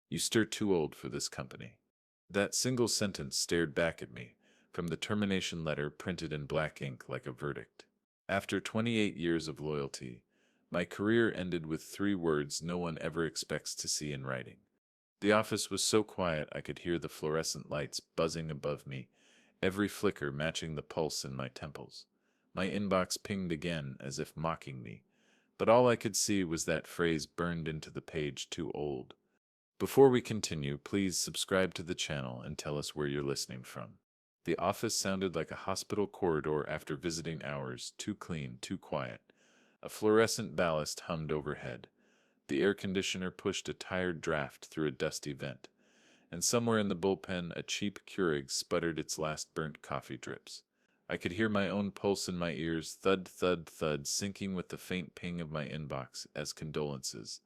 You stir too old for this company. That single sentence stared back at me, from the termination letter printed in black ink like a verdict. After 28 years of loyalty, my career ended with 3 words no one ever expects to see in writing. The office was so quiet I could hear the fluorescent lights buzzing above me, every flicker matching the pulse in my temples. My inbox pinged again as if mocking me, but all I could see was that phrase burned into the page, too old. Before we continue, please subscribe to the channel and tell us where you're listening from. The office sounded like a hospital corridor after visiting hours, too clean, too quiet. A fluorescent ballast hummed overhead. The air conditioner pushed a tired draft through a dusty vent, and somewhere in the bullpen a cheap Keurig sputtered its last burnt coffee drips. I could hear my own pulse in my ears, thud, thud, thud, syncing with the faint ping of my inbox as condolences,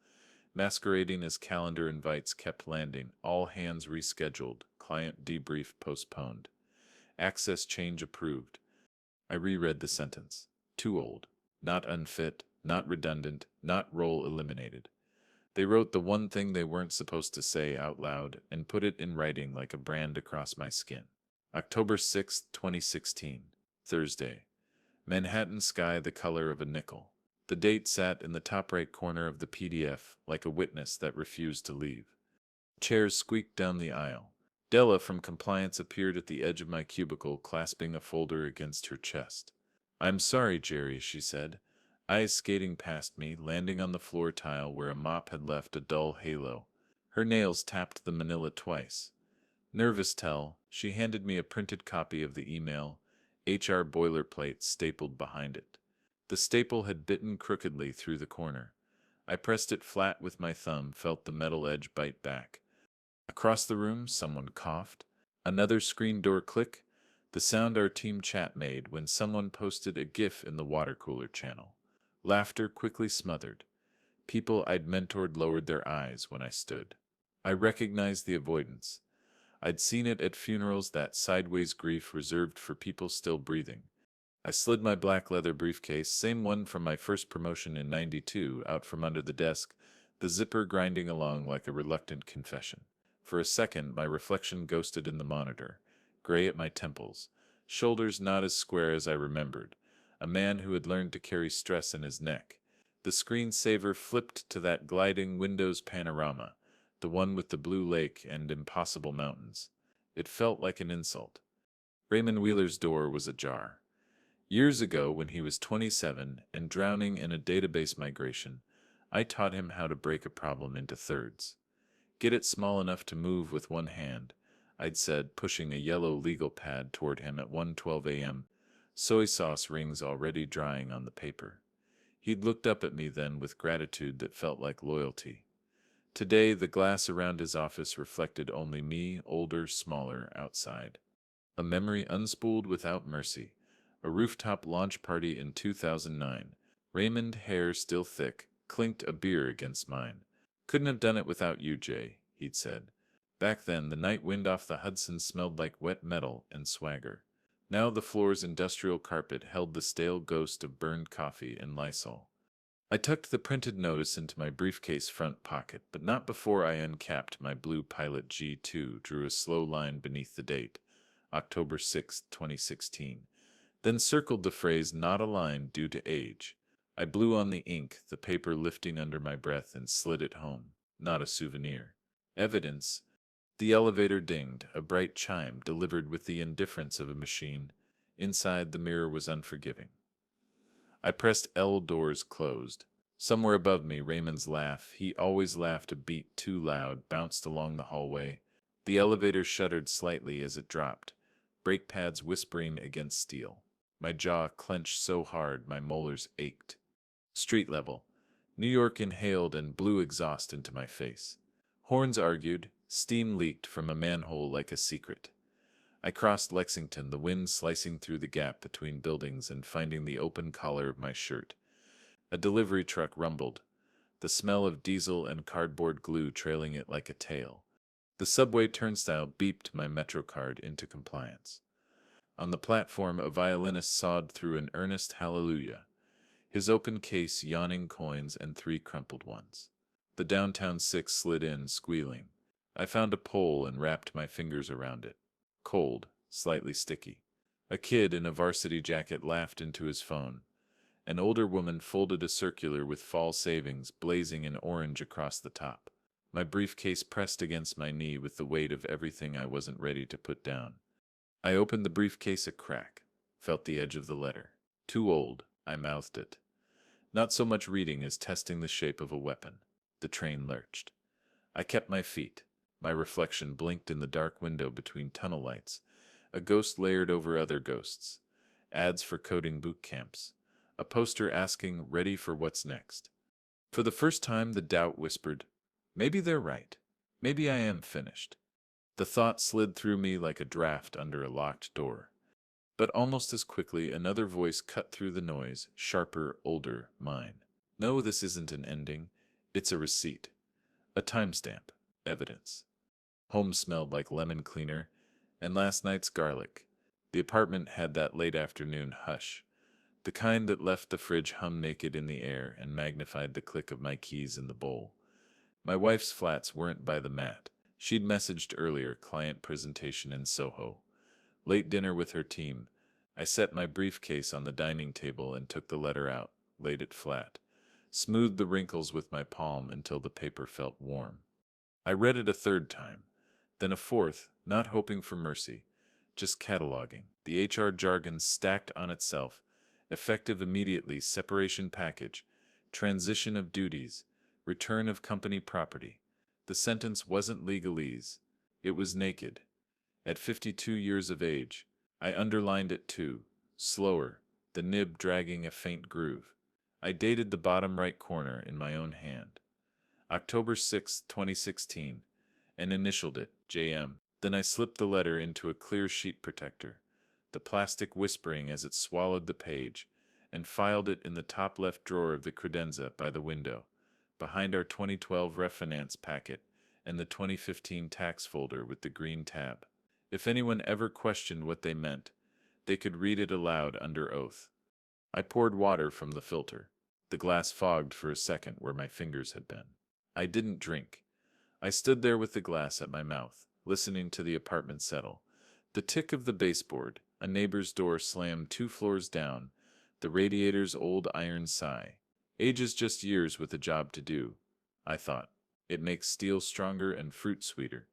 masquerading as calendar invites kept landing, all hands rescheduled, client debrief postponed, access change approved. I reread the sentence. Too old. Not unfit, not redundant, not role eliminated. They wrote the one thing they weren't supposed to say out loud and put it in writing like a brand across my skin. October 6, 2016, Thursday. Manhattan sky the color of a nickel. The date sat in the top right corner of the PDF like a witness that refused to leave. Chairs squeaked down the aisle. Della from compliance appeared at the edge of my cubicle, clasping a folder against her chest. "I'm sorry, Jerry," she said, eyes skating past me, landing on the floor tile where a mop had left a dull halo. Her nails tapped the manila twice. Nervous tell, she handed me a printed copy of the email, HR boilerplate stapled behind it. The staple had bitten crookedly through the corner. I pressed it flat with my thumb, felt the metal edge bite back. Across the room, someone coughed. Another screen door click, the sound our team chat made when someone posted a GIF in the water cooler channel. Laughter quickly smothered. People I'd mentored lowered their eyes when I stood. I recognized the avoidance. I'd seen it at funerals, that sideways grief reserved for people still breathing. I slid my black leather briefcase, same one from my first promotion in '92, out from under the desk, the zipper grinding along like a reluctant confession. For a second, my reflection ghosted in the monitor, gray at my temples, shoulders not as square as I remembered, a man who had learned to carry stress in his neck. The screensaver flipped to that gliding Windows panorama, the one with the blue lake and impossible mountains. It felt like an insult. Raymond Wheeler's door was ajar. Years ago, when he was 27 and drowning in a database migration, I taught him how to break a problem into thirds. Get it small enough to move with one hand, I'd said, pushing a yellow legal pad toward him at 1:12 a.m., soy sauce rings already drying on the paper. He'd looked up at me then with gratitude that felt like loyalty. Today, the glass around his office reflected only me, older, smaller, outside. A memory unspooled without mercy. A rooftop launch party in 2009. Raymond, hair still thick, clinked a beer against mine. "Couldn't have done it without you, Jay," he'd said. Back then, the night wind off the Hudson smelled like wet metal and swagger. Now the floor's industrial carpet held the stale ghost of burned coffee and Lysol. I tucked the printed notice into my briefcase front pocket, but not before I uncapped my blue Pilot G2, drew a slow line beneath the date, October 6, 2016, then circled the phrase "not aligned due to age." I blew on the ink, the paper lifting under my breath, and slid it home. Not a souvenir. Evidence. The elevator dinged, a bright chime delivered with the indifference of a machine. Inside, the mirror was unforgiving. I pressed L, doors closed. Somewhere above me, Raymond's laugh, he always laughed a beat too loud, bounced along the hallway. The elevator shuddered slightly as it dropped, brake pads whispering against steel. My jaw clenched so hard my molars ached. Street level. New York inhaled and blew exhaust into my face. Horns argued, steam leaked from a manhole like a secret. I crossed Lexington, the wind slicing through the gap between buildings and finding the open collar of my shirt. A delivery truck rumbled, the smell of diesel and cardboard glue trailing it like a tail. The subway turnstile beeped my MetroCard into compliance. On the platform, a violinist sawed through an earnest hallelujah, his open case yawning coins and 3 crumpled ones. The downtown 6 slid in, squealing. I found a pole and wrapped my fingers around it. Cold, slightly sticky. A kid in a varsity jacket laughed into his phone. An older woman folded a circular with fall savings blazing in orange across the top. My briefcase pressed against my knee with the weight of everything I wasn't ready to put down. I opened the briefcase a crack, felt the edge of the letter. Too old, I mouthed it. Not so much reading as testing the shape of a weapon. The train lurched. I kept my feet. My reflection blinked in the dark window between tunnel lights. A ghost layered over other ghosts. Ads for coding boot camps. A poster asking, ready for what's next. For the first time, the doubt whispered, maybe they're right. Maybe I am finished. The thought slid through me like a draft under a locked door. But almost as quickly, another voice cut through the noise, sharper, older, mine. No, this isn't an ending. It's a receipt. A timestamp. Evidence. Home smelled like lemon cleaner, and last night's garlic. The apartment had that late afternoon hush, the kind that left the fridge hum naked in the air and magnified the click of my keys in the bowl. My wife's flats weren't by the mat. She'd messaged earlier, client presentation in Soho. Late dinner with her team. I set my briefcase on the dining table and took the letter out, laid it flat, smoothed the wrinkles with my palm until the paper felt warm. I read it a third time, then a fourth, not hoping for mercy, just cataloging. The HR jargon stacked on itself, effective immediately, separation package, transition of duties, return of company property. The sentence wasn't legalese. It was naked. At 52 years of age, I underlined it too, slower, the nib dragging a faint groove. I dated the bottom right corner in my own hand. October 6, 2016, and initialed it, JM. Then I slipped the letter into a clear sheet protector, the plastic whispering as it swallowed the page, and filed it in the top left drawer of the credenza by the window, behind our 2012 refinance packet and the 2015 tax folder with the green tab. If anyone ever questioned what they meant, they could read it aloud under oath. I poured water from the filter. The glass fogged for a second where my fingers had been. I didn't drink. I stood there with the glass at my mouth, listening to the apartment settle. The tick of the baseboard, a neighbor's door slammed 2 floors down, the radiator's old iron sigh. Age is just years with a job to do, I thought. It makes steel stronger and fruit sweeter.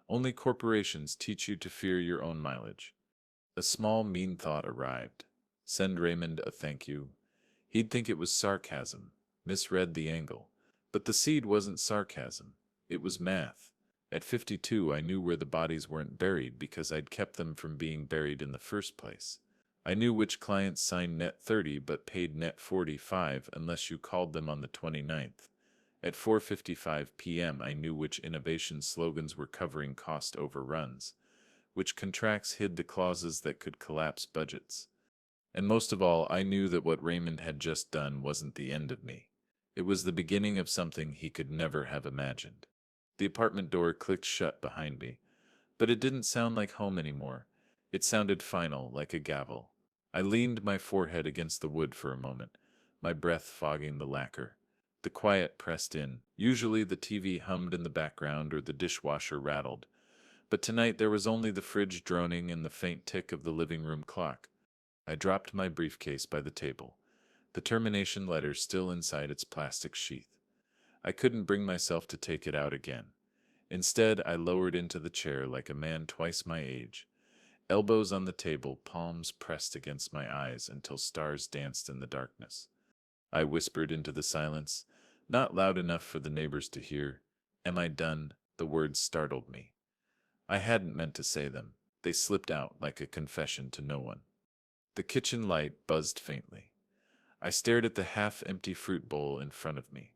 Only corporations teach you to fear your own mileage. A small, mean thought arrived. Send Raymond a thank you. He'd think it was sarcasm, misread the angle. But the seed wasn't sarcasm. It was math. At 52, I knew where the bodies weren't buried because I'd kept them from being buried in the first place. I knew which clients signed net 30 but paid net 45 unless you called them on the 29th. At 4:55 p.m., I knew which innovation slogans were covering cost overruns, which contracts hid the clauses that could collapse budgets. And most of all, I knew that what Raymond had just done wasn't the end of me. It was the beginning of something he could never have imagined. The apartment door clicked shut behind me, but it didn't sound like home anymore. It sounded final, like a gavel. I leaned my forehead against the wood for a moment, my breath fogging the lacquer. The quiet pressed in. Usually the TV hummed in the background or the dishwasher rattled, but tonight there was only the fridge droning and the faint tick of the living room clock. I dropped my briefcase by the table, the termination letter still inside its plastic sheath. I couldn't bring myself to take it out again. Instead, I lowered into the chair like a man twice my age, elbows on the table, palms pressed against my eyes until stars danced in the darkness. I whispered into the silence, not loud enough for the neighbors to hear. Am I done? The words startled me. I hadn't meant to say them. They slipped out like a confession to no one. The kitchen light buzzed faintly. I stared at the half-empty fruit bowl in front of me.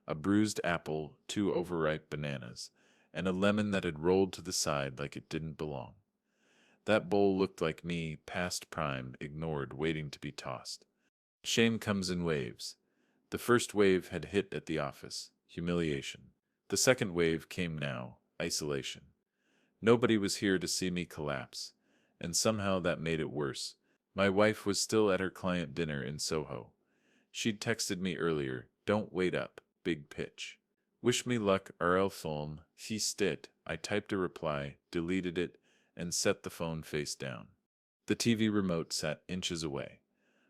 A bruised apple, 2 overripe bananas, and a lemon that had rolled to the side like it didn't belong. That bowl looked like me, past prime, ignored, waiting to be tossed. Shame comes in waves. The first wave had hit at the office, humiliation. The second wave came now, isolation. Nobody was here to see me collapse, and somehow that made it worse. My wife was still at her client dinner in Soho. She'd texted me earlier, don't wait up, big pitch. Wish me luck, RL film, fistet, I typed a reply, deleted it, and set the phone face down. The TV remote sat inches away.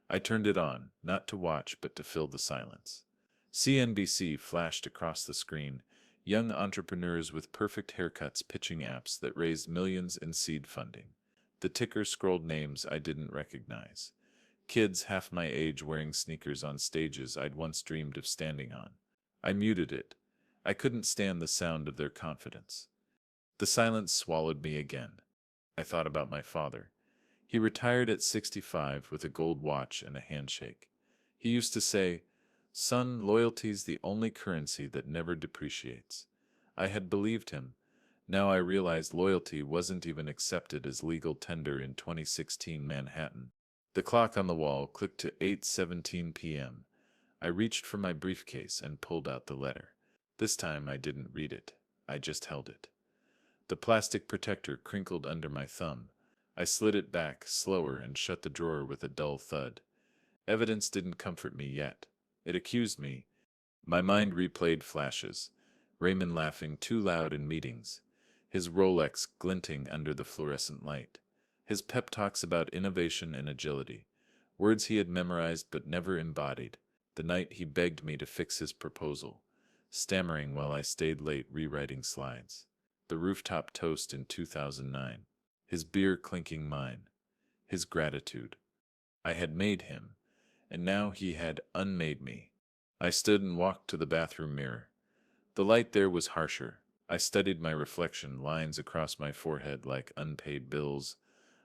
I turned it on, not to watch but to fill the silence. CNBC flashed across the screen, young entrepreneurs with perfect haircuts pitching apps that raised millions in seed funding. The ticker scrolled names I didn't recognize. Kids half my age wearing sneakers on stages I'd once dreamed of standing on. I muted it. I couldn't stand the sound of their confidence. The silence swallowed me again. I thought about my father. He retired at 65 with a gold watch and a handshake. He used to say, "Son, loyalty's the only currency that never depreciates." I had believed him. Now I realized loyalty wasn't even accepted as legal tender in 2016 Manhattan. The clock on the wall clicked to 8:17 p.m. I reached for my briefcase and pulled out the letter. This time I didn't read it. I just held it. The plastic protector crinkled under my thumb. I slid it back, slower, and shut the drawer with a dull thud. Evidence didn't comfort me yet. It accused me. My mind replayed flashes. Raymond laughing too loud in meetings. His Rolex glinting under the fluorescent light. His pep talks about innovation and agility. Words he had memorized but never embodied. The night he begged me to fix his proposal. Stammering while I stayed late rewriting slides. The rooftop toast in 2009. His beer clinking mine. His gratitude. I had made him, and now he had unmade me. I stood and walked to the bathroom mirror. The light there was harsher. I studied my reflection, lines across my forehead like unpaid bills,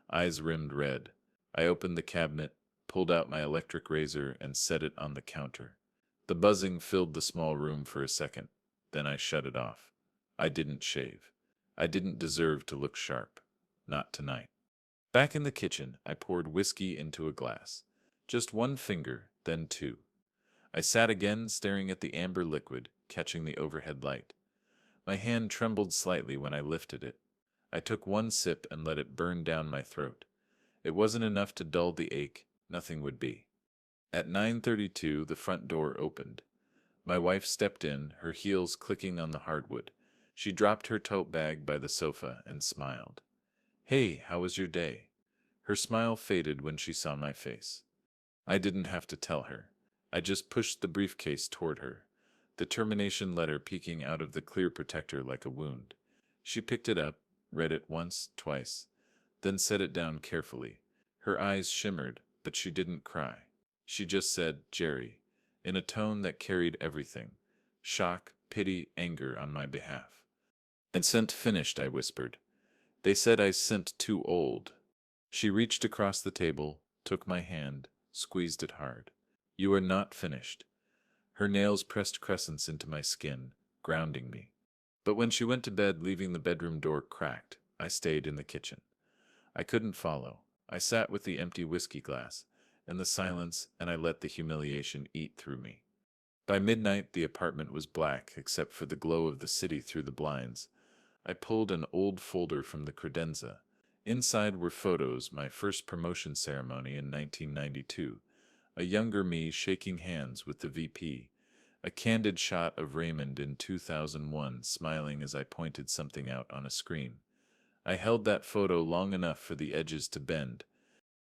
eyes rimmed red. I opened the cabinet, pulled out my electric razor, and set it on the counter. The buzzing filled the small room for a second. Then I shut it off. I didn't shave. I didn't deserve to look sharp. Not tonight. Back in the kitchen, I poured whiskey into a glass. Just one finger, then two. I sat again, staring at the amber liquid, catching the overhead light. My hand trembled slightly when I lifted it. I took one sip and let it burn down my throat. It wasn't enough to dull the ache. Nothing would be. At 9:32, the front door opened. My wife stepped in, her heels clicking on the hardwood. She dropped her tote bag by the sofa and smiled. "Hey, how was your day?" Her smile faded when she saw my face. I didn't have to tell her. I just pushed the briefcase toward her, the termination letter peeking out of the clear protector like a wound. She picked it up, read it once, twice, then set it down carefully. Her eyes shimmered, but she didn't cry. She just said, "Jerry," in a tone that carried everything: shock, pity, anger on my behalf. "Consent finished," I whispered. "They said I sent too old." She reached across the table, took my hand, squeezed it hard. "You are not finished." Her nails pressed crescents into my skin, grounding me. But when she went to bed, leaving the bedroom door cracked, I stayed in the kitchen. I couldn't follow. I sat with the empty whiskey glass, and the silence, and I let the humiliation eat through me. By midnight, the apartment was black, except for the glow of the city through the blinds. I pulled an old folder from the credenza. Inside were photos, my first promotion ceremony in 1992, a younger me shaking hands with the VP, a candid shot of Raymond in 2001 smiling as I pointed something out on a screen. I held that photo long enough for the edges to bend.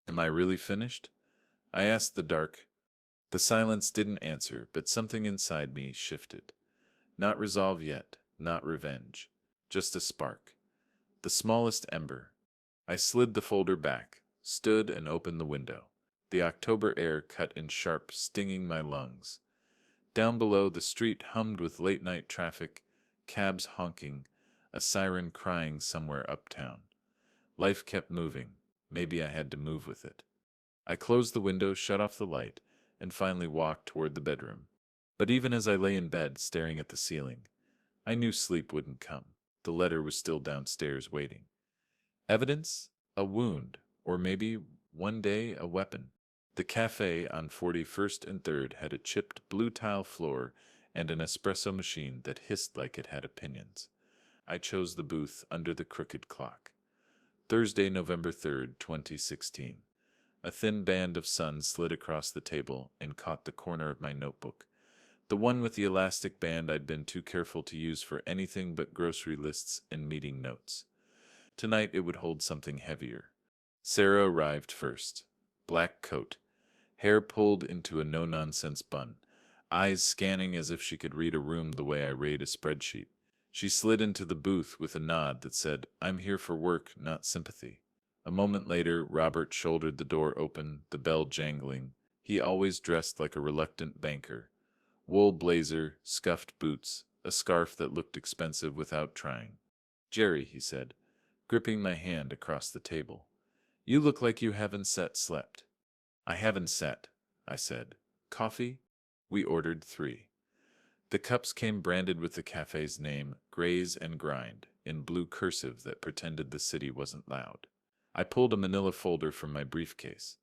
"Am I really finished?" I asked the dark. The silence didn't answer, but something inside me shifted. Not resolve yet, not revenge. Just a spark. The smallest ember. I slid the folder back, stood and opened the window. The October air cut in sharp, stinging my lungs. Down below, the street hummed with late-night traffic, cabs honking, a siren crying somewhere uptown. Life kept moving. Maybe I had to move with it. I closed the window, shut off the light, and finally walked toward the bedroom. But even as I lay in bed, staring at the ceiling, I knew sleep wouldn't come. The letter was still downstairs waiting. Evidence? A wound, or maybe, one day, a weapon. The cafe on 41st and 3rd had a chipped blue tile floor and an espresso machine that hissed like it had opinions. I chose the booth under the crooked clock. Thursday, November 3rd, 2016. A thin band of sun slid across the table and caught the corner of my notebook. The one with the elastic band I'd been too careful to use for anything but grocery lists and meeting notes. Tonight it would hold something heavier. Sarah arrived first. Black coat, hair pulled into a no-nonsense bun, eyes scanning as if she could read a room the way I read a spreadsheet. She slid into the booth with a nod that said, "I'm here for work, not sympathy." A moment later, Robert shouldered the door open, the bell jangling. He always dressed like a reluctant banker. Wool blazer, scuffed boots, a scarf that looked expensive without trying. "Jerry," he said, gripping my hand across the table. "You look like you haven't slept." "I haven't sat," I said. "Coffee?" We ordered 3. The cups came branded with the cafe's name, Graze and Grind, in blue cursive that pretended the city wasn't loud. I pulled a manila folder from my briefcase.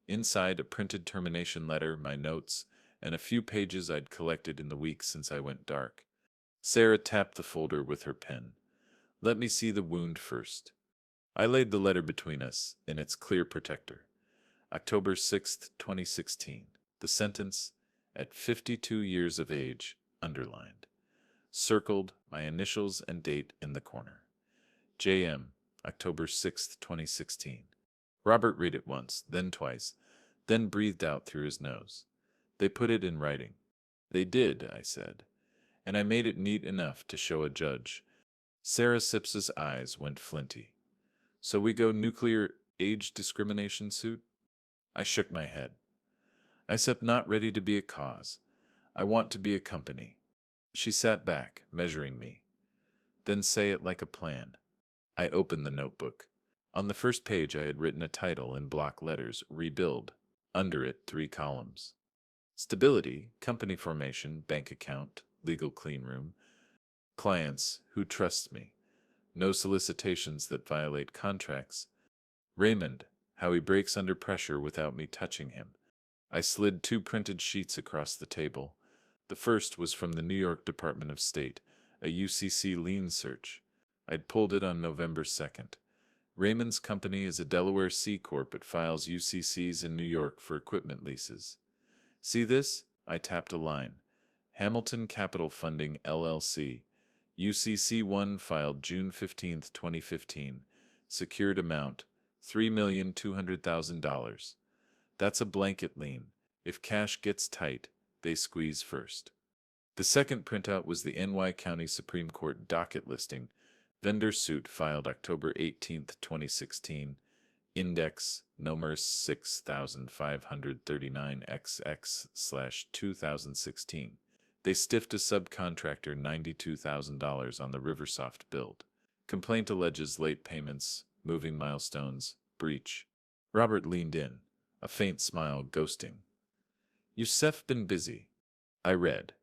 Inside, a printed termination letter, my notes, and a few pages I'd collected in the weeks since I went dark. Sarah tapped the folder with her pen. "Let me see the wound first." I laid the letter between us, in its clear protector. October 6th, 2016. The sentence, "at 52 years of age," underlined. Circled, my initials and date in the corner. JM, October 6th, 2016. Robert read it once, then twice, then breathed out through his nose. "They put it in writing." "They did," I said, "and I made it neat enough to show a judge." Sarah Sips's eyes went flinty. "So we go nuclear age discrimination suit?" I shook my head. "I said not ready to be a cause. I want to be a company." She sat back, measuring me. "Then say it like a plan." I opened the notebook. On the first page I had written a title in block letters, "Rebuild." Under it, 3 columns. Stability, company formation, bank account, legal clean room. Clients, who trust me. No solicitations that violate contracts. Raymond, how he breaks under pressure without me touching him. I slid 2 printed sheets across the table. The first was from the New York Department of State, a UCC lien search. I'd pulled it on November 2nd. Raymond's company is a Delaware C Corp. It files UCCs in New York for equipment leases. "See this?" I tapped a line. "Hamilton Capital Funding, LLC. UCC 1 filed June 15th, 2015. Secured amount, $3,200,000. That's a blanket lien. If cash gets tight, they squeeze first." The second printout was the NY County Supreme Court docket listing. Vendor suit filed October 18th, 2016. Index number 6539XX/2016. They stiffed a subcontractor $92,000 on the Riversoft build. Complaint alleges late payments, moving milestones, breach. Robert leaned in, a faint smile ghosting. "You've been busy." I read.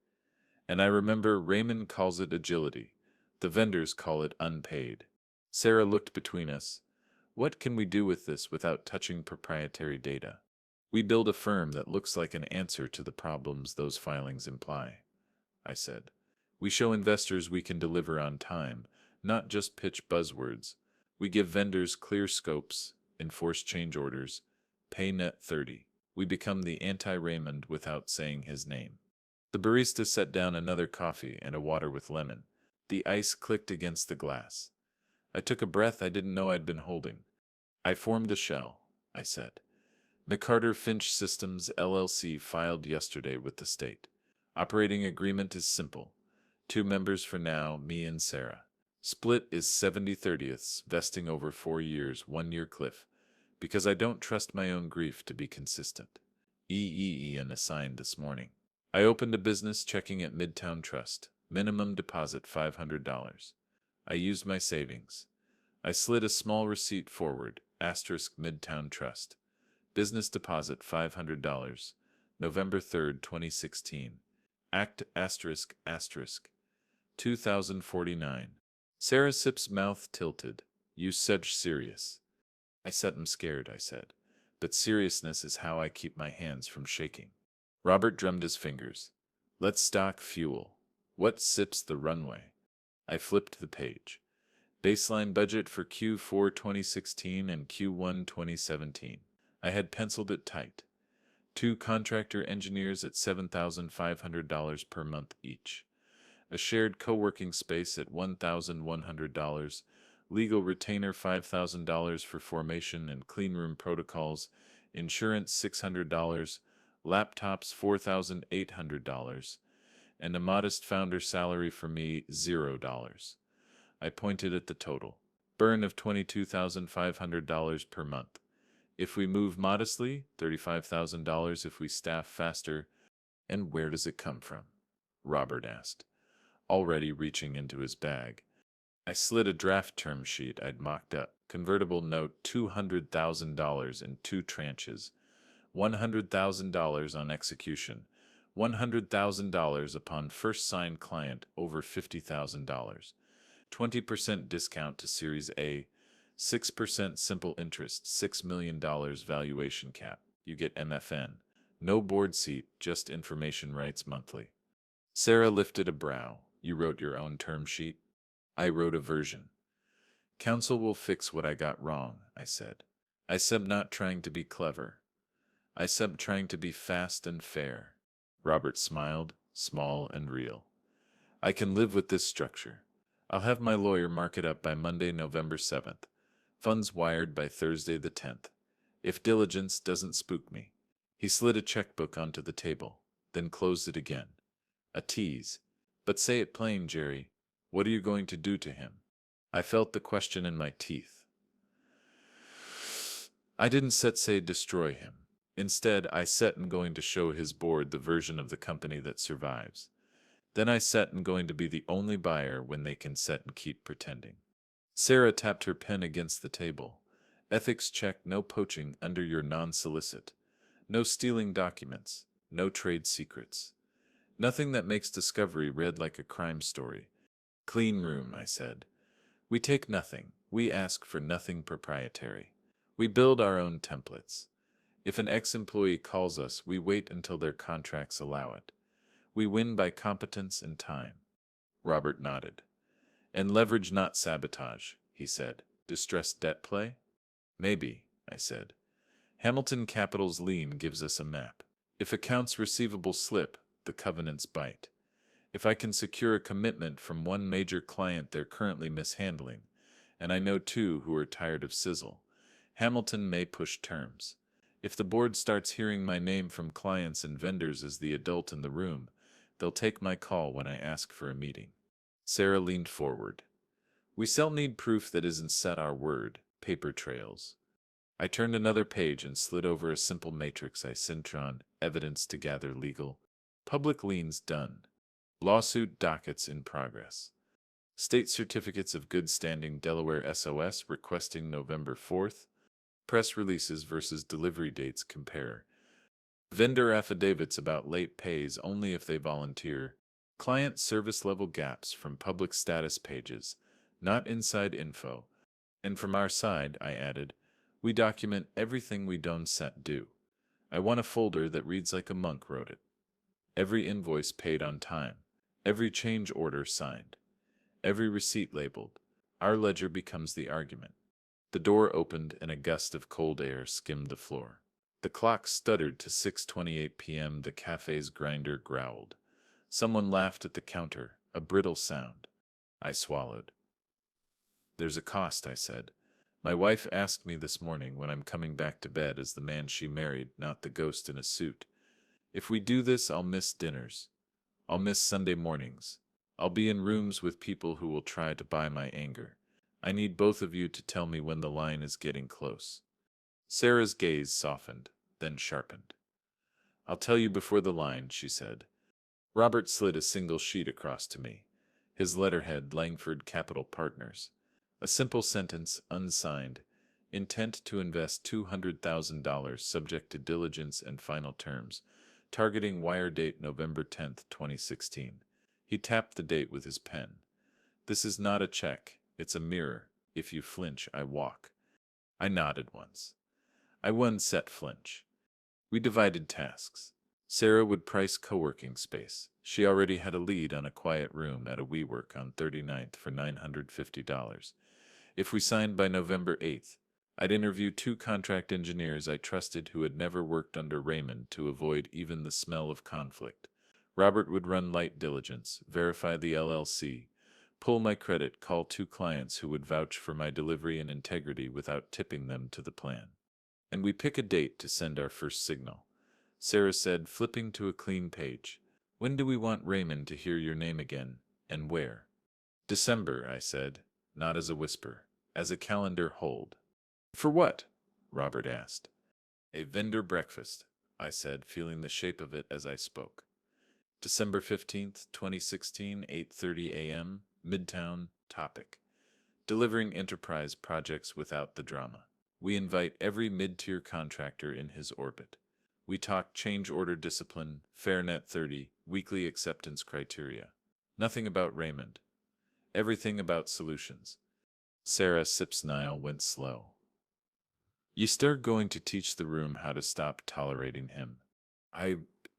"And I remember Raymond calls it agility. The vendors call it unpaid." Sarah looked between us. "What can we do with this without touching proprietary data?" "We build a firm that looks like an answer to the problems those filings imply," I said. "We show investors we can deliver on time, not just pitch buzzwords. We give vendors clear scopes, enforce change orders, pay net 30. We become the anti-Raymond without saying his name." The barista set down another coffee and a water with lemon. The ice clicked against the glass. I took a breath I didn't know I'd been holding. "I formed a shell," I said. "McCarter Finch Systems, LLC filed yesterday with the state. Operating agreement is simple. 2 members for now, me and Sarah. Split is 70/30ths, vesting over 4 years, 1-year cliff. Because I don't trust my own grief to be consistent. And assigned this morning. I opened a business checking at Midtown Trust. Minimum deposit $500. I used my savings. I slid a small receipt forward, asterisk Midtown Trust. Business deposit $500. November 3rd, 2016. Act asterisk asterisk. 2049. Sarah Sip's mouth tilted. "You such serious." "I said I'm scared," I said. "But seriousness is how I keep my hands from shaking." Robert drummed his fingers. "Let's stock fuel. What sips the runway?" I flipped the page. Baseline budget for Q4 2016 and Q1 2017. I had penciled it tight. 2 contractor engineers at $7,500 per month each. A shared co-working space at $1,100, legal retainer $5,000 for formation and cleanroom protocols, insurance $600, laptops $4,800, and a modest founder salary for me $0. I pointed at the total. Burn of $22,500 per month. If we move modestly, $35,000 if we staff faster. And where does it come from? Robert asked, already reaching into his bag. I slid a draft term sheet I'd mocked up. Convertible note $200,000 in 2 tranches. $100,000 on execution. $100,000 upon first signed client over $50,000. 20% discount to Series A. 6% simple interest. $6 million valuation cap. You get MFN. No board seat, just information rights monthly. Sarah lifted a brow. You wrote your own term sheet? I wrote a version. Counsel will fix what I got wrong, I said. I said not trying to be clever. I said trying to be fast and fair. Robert smiled, small and real. I can live with this structure. I'll have my lawyer mark it up by Monday, November 7th. Funds wired by Thursday the 10th. If diligence doesn't spook me. He slid a checkbook onto the table, then closed it again. A tease. But say it plain, Jerry. What are you going to do to him? I felt the question in my teeth. I didn't say destroy him. Instead, I set and going to show his board the version of the company that survives. Then I set and going to be the only buyer when they can set and keep pretending. Sarah tapped her pen against the table. Ethics check, no poaching under your non-solicit. No stealing documents. No trade secrets. Nothing that makes discovery read like a crime story. Clean room, I said. We take nothing. We ask for nothing proprietary. We build our own templates. If an ex-employee calls us, we wait until their contracts allow it. We win by competence and time. Robert nodded. And leverage, not sabotage, he said. Distressed debt play? Maybe, I said. Hamilton Capital's lien gives us a map. If accounts receivable slip, the covenants bite. If I can secure a commitment from one major client they're currently mishandling, and I know 2 who are tired of sizzle, Hamilton may push terms. If the board starts hearing my name from clients and vendors as the adult in the room, they'll take my call when I ask for a meeting. Sarah leaned forward. We still need proof that isn't set our word, paper trails. I turned another page and slid over a simple matrix I Syntron, evidence to gather legal. Public liens done. Lawsuit dockets in progress. State certificates of good standing Delaware SOS requesting November 4th. Press releases versus delivery dates compare. Vendor affidavits about late pays only if they volunteer. Client service level gaps from public status pages, not inside info. And from our side, I added, we document everything we don't set due. I want a folder that reads like a monk wrote it. Every invoice paid on time. Every change order signed. Every receipt labeled. Our ledger becomes the argument. The door opened and a gust of cold air skimmed the floor. The clock stuttered to 6:28 p.m. The cafe's grinder growled. Someone laughed at the counter, a brittle sound. I swallowed. There's a cost, I said. My wife asked me this morning when I'm coming back to bed as the man she married, not the ghost in a suit. If we do this, I'll miss dinners. I'll miss Sunday mornings. I'll be in rooms with people who will try to buy my anger. I need both of you to tell me when the line is getting close. Sarah's gaze softened, then sharpened. I'll tell you before the line, she said. Robert slid a single sheet across to me. His letterhead, Langford Capital Partners. A simple sentence, unsigned. Intent to invest $200,000 subject to diligence and final terms. Targeting wire date November 10th, 2016. He tapped the date with his pen. This is not a check. It's a mirror. If you flinch, I walk. I nodded once. I won set flinch. We divided tasks. Sarah would price co-working space. She already had a lead on a quiet room at a WeWork on 39th for $950. If we signed by November 8th, I'd interview two contract engineers I trusted who had never worked under Raymond to avoid even the smell of conflict. Robert would run light diligence, verify the LLC, pull my credit, call two clients who would vouch for my delivery and integrity without tipping them to the plan. And we pick a date to send our first signal. Sarah said, flipping to a clean page. When do we want Raymond to hear your name again, and where? December, I said, not as a whisper, as a calendar hold. For what? Robert asked. A vendor breakfast, I said, feeling the shape of it as I spoke. December 15th, 2016, 8:30 a.m., Midtown, topic. Delivering enterprise projects without the drama. We invite every mid-tier contractor in his orbit. We talk change order discipline, FairNet 30, weekly acceptance criteria. Nothing about Raymond. Everything about solutions. Sarah Sips Nile went slow. You start going to teach the room how to stop tolerating him. I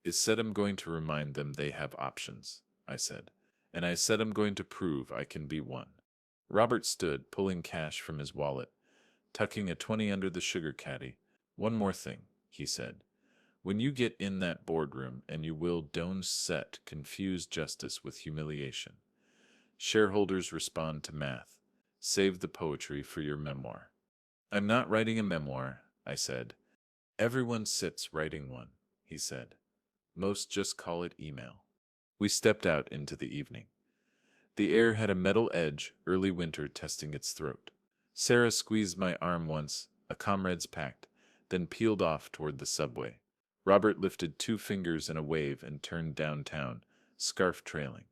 said I'm going to remind them they have options, I said. And I said I'm going to prove I can be one. Robert stood, pulling cash from his wallet, tucking a 20 under the sugar caddy. One more thing, he said. When you get in that boardroom and you will don't set confuse justice with humiliation. Shareholders respond to math. Save the poetry for your memoir. I'm not writing a memoir, I said. Everyone sits writing one, he said. Most just call it email. We stepped out into the evening. The air had a metal edge, early winter testing its throat. Sarah squeezed my arm once, a comrade's pact, then peeled off toward the subway. Robert lifted two fingers in a wave and turned downtown, scarf trailing.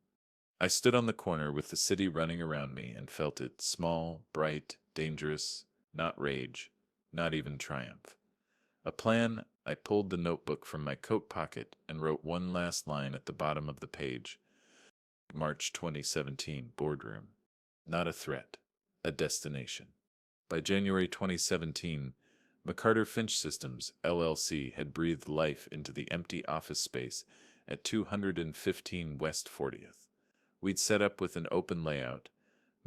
I stood on the corner with the city running around me and felt it small, bright, dangerous, not rage, not even triumph. A plan, I pulled the notebook from my coat pocket and wrote one last line at the bottom of the page. March 2017, boardroom. Not a threat, a destination. By January 2017, McCarter Finch Systems, LLC, had breathed life into the empty office space at 215 West 40th. We'd set up with an open layout,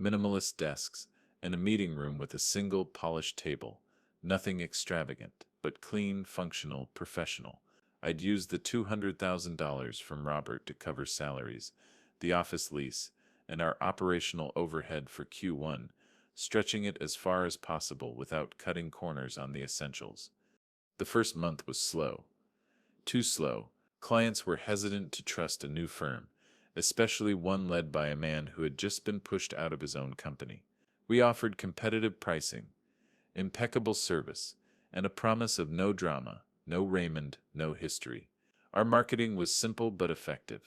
minimalist desks, and a meeting room with a single polished table. Nothing extravagant, but clean, functional, professional. I'd used the $200,000 from Robert to cover salaries, the office lease, and our operational overhead for Q1, stretching it as far as possible without cutting corners on the essentials. The first month was slow. Too slow. Clients were hesitant to trust a new firm, especially one led by a man who had just been pushed out of his own company. We offered competitive pricing, impeccable service, and a promise of no drama, no Raymond, no history. Our marketing was simple but effective.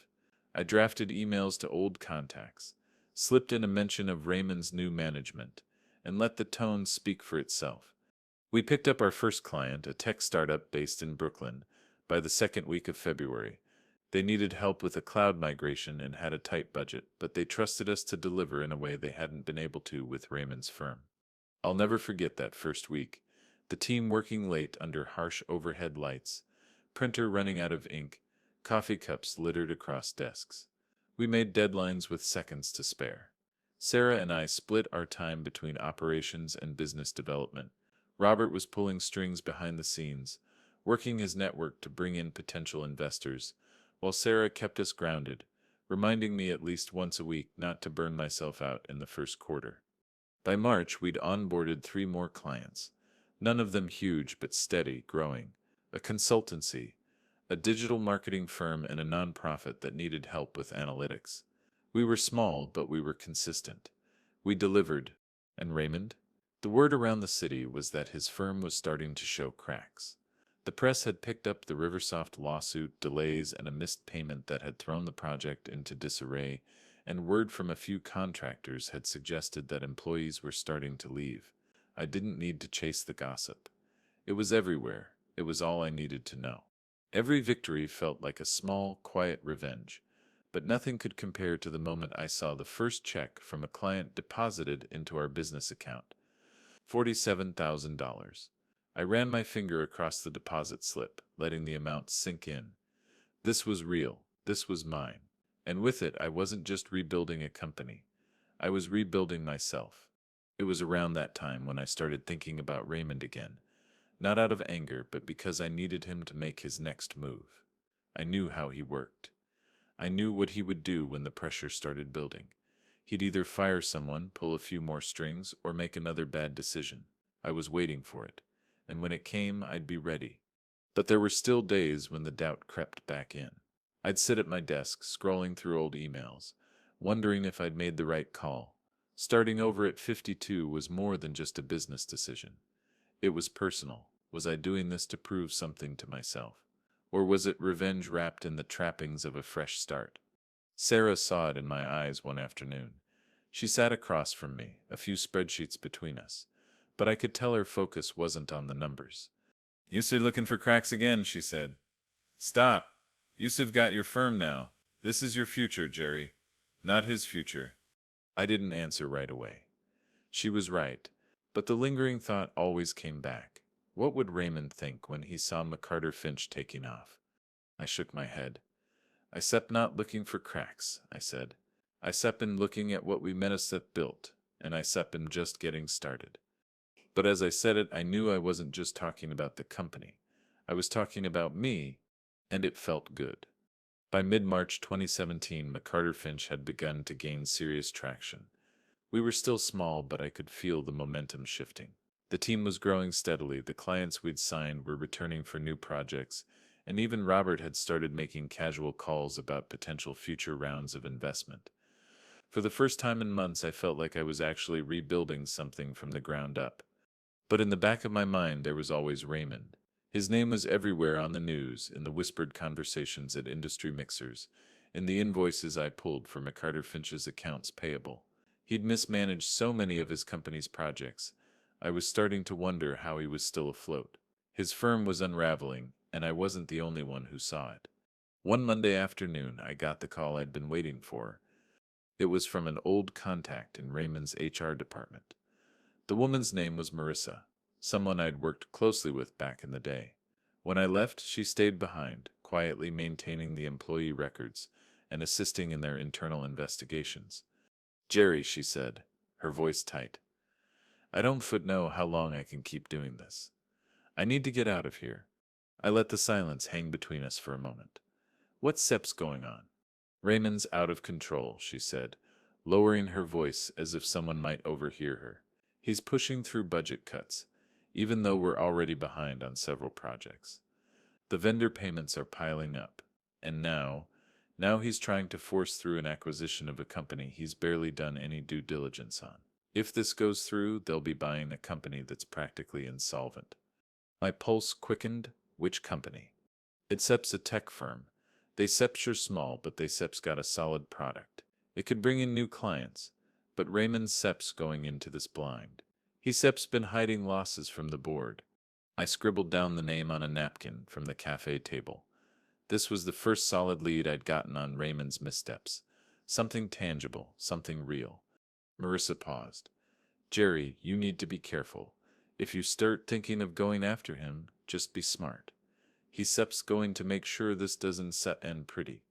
I drafted emails to old contacts, slipped in a mention of Raymond's new management, and let the tone speak for itself. We picked up our first client, a tech startup based in Brooklyn, by the second week of February. They needed help with a cloud migration and had a tight budget, but they trusted us to deliver in a way they hadn't been able to with Raymond's firm. I'll never forget that first week. The team working late under harsh overhead lights, printer running out of ink, coffee cups littered across desks. We made deadlines with seconds to spare. Sarah and I split our time between operations and business development. Robert was pulling strings behind the scenes, working his network to bring in potential investors, while Sarah kept us grounded, reminding me at least once a week not to burn myself out in the first quarter. By March, we'd onboarded 3 more clients, none of them huge but steady, growing, a consultancy, a digital marketing firm, and a nonprofit that needed help with analytics. We were small, but we were consistent. We delivered. And Raymond? The word around the city was that his firm was starting to show cracks. The press had picked up the Riversoft lawsuit, delays, and a missed payment that had thrown the project into disarray, and word from a few contractors had suggested that employees were starting to leave. I didn't need to chase the gossip. It was everywhere. It was all I needed to know. Every victory felt like a small, quiet revenge, but nothing could compare to the moment I saw the first check from a client deposited into our business account. $47,000. I ran my finger across the deposit slip, letting the amount sink in. This was real. This was mine. And with it, I wasn't just rebuilding a company. I was rebuilding myself. It was around that time when I started thinking about Raymond again, not out of anger, but because I needed him to make his next move. I knew how he worked. I knew what he would do when the pressure started building. He'd either fire someone, pull a few more strings, or make another bad decision. I was waiting for it, and when it came, I'd be ready. But there were still days when the doubt crept back in. I'd sit at my desk, scrolling through old emails, wondering if I'd made the right call. Starting over at 52 was more than just a business decision. It was personal. Was I doing this to prove something to myself? Or was it revenge wrapped in the trappings of a fresh start? Sarah saw it in my eyes one afternoon. She sat across from me, a few spreadsheets between us, but I could tell her focus wasn't on the numbers. "Yusuf looking for cracks again," she said. "Stop. Yusuf got your firm now. This is your future, Jerry, not his future." I didn't answer right away. She was right, but the lingering thought always came back. What would Raymond think when he saw McCarter Finch taking off? I shook my head. "I sep not looking for cracks," I said. "I sep in looking at what we Meneseth built, and I sep in just getting started." But as I said it, I knew I wasn't just talking about the company. I was talking about me, and it felt good. By mid-March 2017, McCarter Finch had begun to gain serious traction. We were still small, but I could feel the momentum shifting. The team was growing steadily, the clients we'd signed were returning for new projects, and even Robert had started making casual calls about potential future rounds of investment. For the first time in months, I felt like I was actually rebuilding something from the ground up. But in the back of my mind, there was always Raymond. His name was everywhere on the news, in the whispered conversations at industry mixers, in the invoices I pulled for McCarter Finch's accounts payable. He'd mismanaged so many of his company's projects. I was starting to wonder how he was still afloat. His firm was unraveling, and I wasn't the only one who saw it. One Monday afternoon, I got the call I'd been waiting for. It was from an old contact in Raymond's HR department. The woman's name was Marissa, someone I'd worked closely with back in the day. When I left, she stayed behind, quietly maintaining the employee records and assisting in their internal investigations. "Jerry," she said, her voice tight, "I don't know how long I can keep doing this. I need to get out of here." I let the silence hang between us for a moment. "What SEP's going on?" "Raymond's out of control," she said, lowering her voice as if someone might overhear her. "He's pushing through budget cuts, even though we're already behind on several projects. The vendor payments are piling up, and now he's trying to force through an acquisition of a company he's barely done any due diligence on. If this goes through, they'll be buying a company that's practically insolvent." My pulse quickened. Which company? "It SEP's a tech firm. They SEP's are small, but they SEP's got a solid product. It could bring in new clients, but Raymond SEP's going into this blind. He SEP's been hiding losses from the board." I scribbled down the name on a napkin from the cafe table. This was the first solid lead I'd gotten on Raymond's missteps. Something tangible, something real. Marissa paused. "Jerry, you need to be careful. If you start thinking of going after him, just be smart. He SEP's going to make sure this doesn't set end pretty."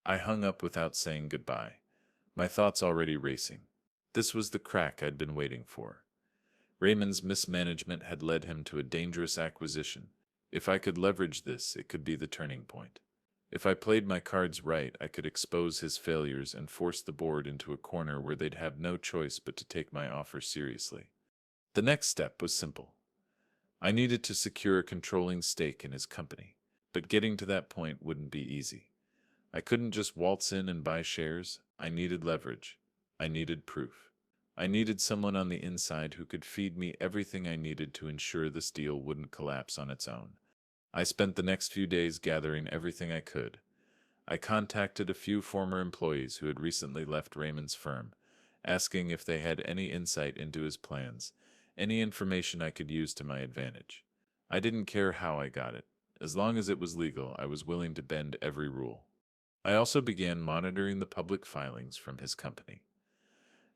I hung up without saying goodbye, my thoughts already racing. This was the crack I'd been waiting for. Raymond's mismanagement had led him to a dangerous acquisition. If I could leverage this, it could be the turning point. If I played my cards right, I could expose his failures and force the board into a corner where they'd have no choice but to take my offer seriously. The next step was simple. I needed to secure a controlling stake in his company, but getting to that point wouldn't be easy. I couldn't just waltz in and buy shares. I needed leverage. I needed proof. I needed someone on the inside who could feed me everything I needed to ensure this deal wouldn't collapse on its own. I spent the next few days gathering everything I could. I contacted a few former employees who had recently left Raymond's firm, asking if they had any insight into his plans, any information I could use to my advantage. I didn't care how I got it. As long as it was legal, I was willing to bend every rule. I also began monitoring the public filings from his company.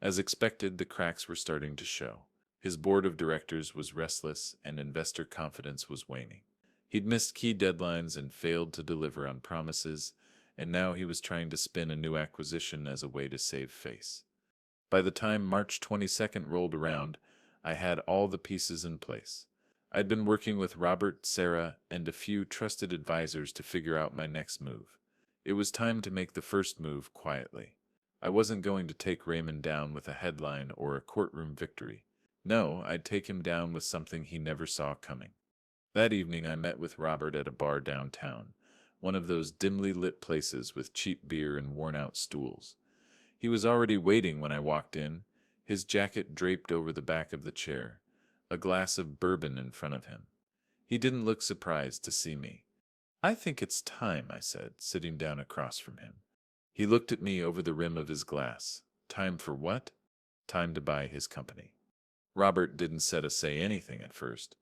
As expected, the cracks were starting to show. His board of directors was restless, and investor confidence was waning. He'd missed key deadlines and failed to deliver on promises, and now he was trying to spin a new acquisition as a way to save face. By the time March 22nd rolled around, I had all the pieces in place. I'd been working with Robert, Sarah, and a few trusted advisors to figure out my next move. It was time to make the first move quietly. I wasn't going to take Raymond down with a headline or a courtroom victory. No, I'd take him down with something he never saw coming. That evening I met with Robert at a bar downtown, one of those dimly lit places with cheap beer and worn-out stools. He was already waiting when I walked in, his jacket draped over the back of the chair, a glass of bourbon in front of him. He didn't look surprised to see me. "I think it's time," I said, sitting down across from him. He looked at me over the rim of his glass. "Time for what?" "Time to buy his company." Robert didn't say anything at first.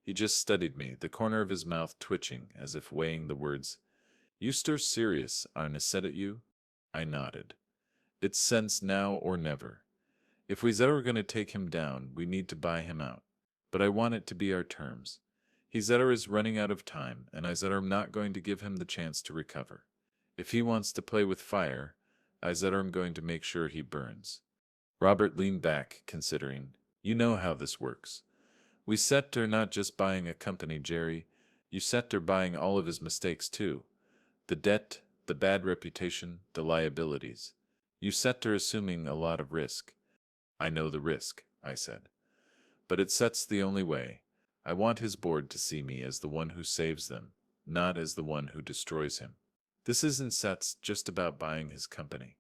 He just studied me, the corner of his mouth twitching, as if weighing the words. "You stir serious, Arne said at you?" I nodded. "It's sense now or never. If we are going to take him down, we need to buy him out. But I want it to be our terms. Izedar is running out of time, and I'm not going to give him the chance to recover. If he wants to play with fire, I'm going to make sure he burns." Robert leaned back, considering. "You know how this works. We set are not just buying a company, Jerry. You set are buying all of his mistakes too. The debt, the bad reputation, the liabilities. You set are assuming a lot of risk." "I know the risk," I said. "But it sets the only way. I want his board to see me as the one who saves them, not as the one who destroys him. This isn't sets just about buying his company.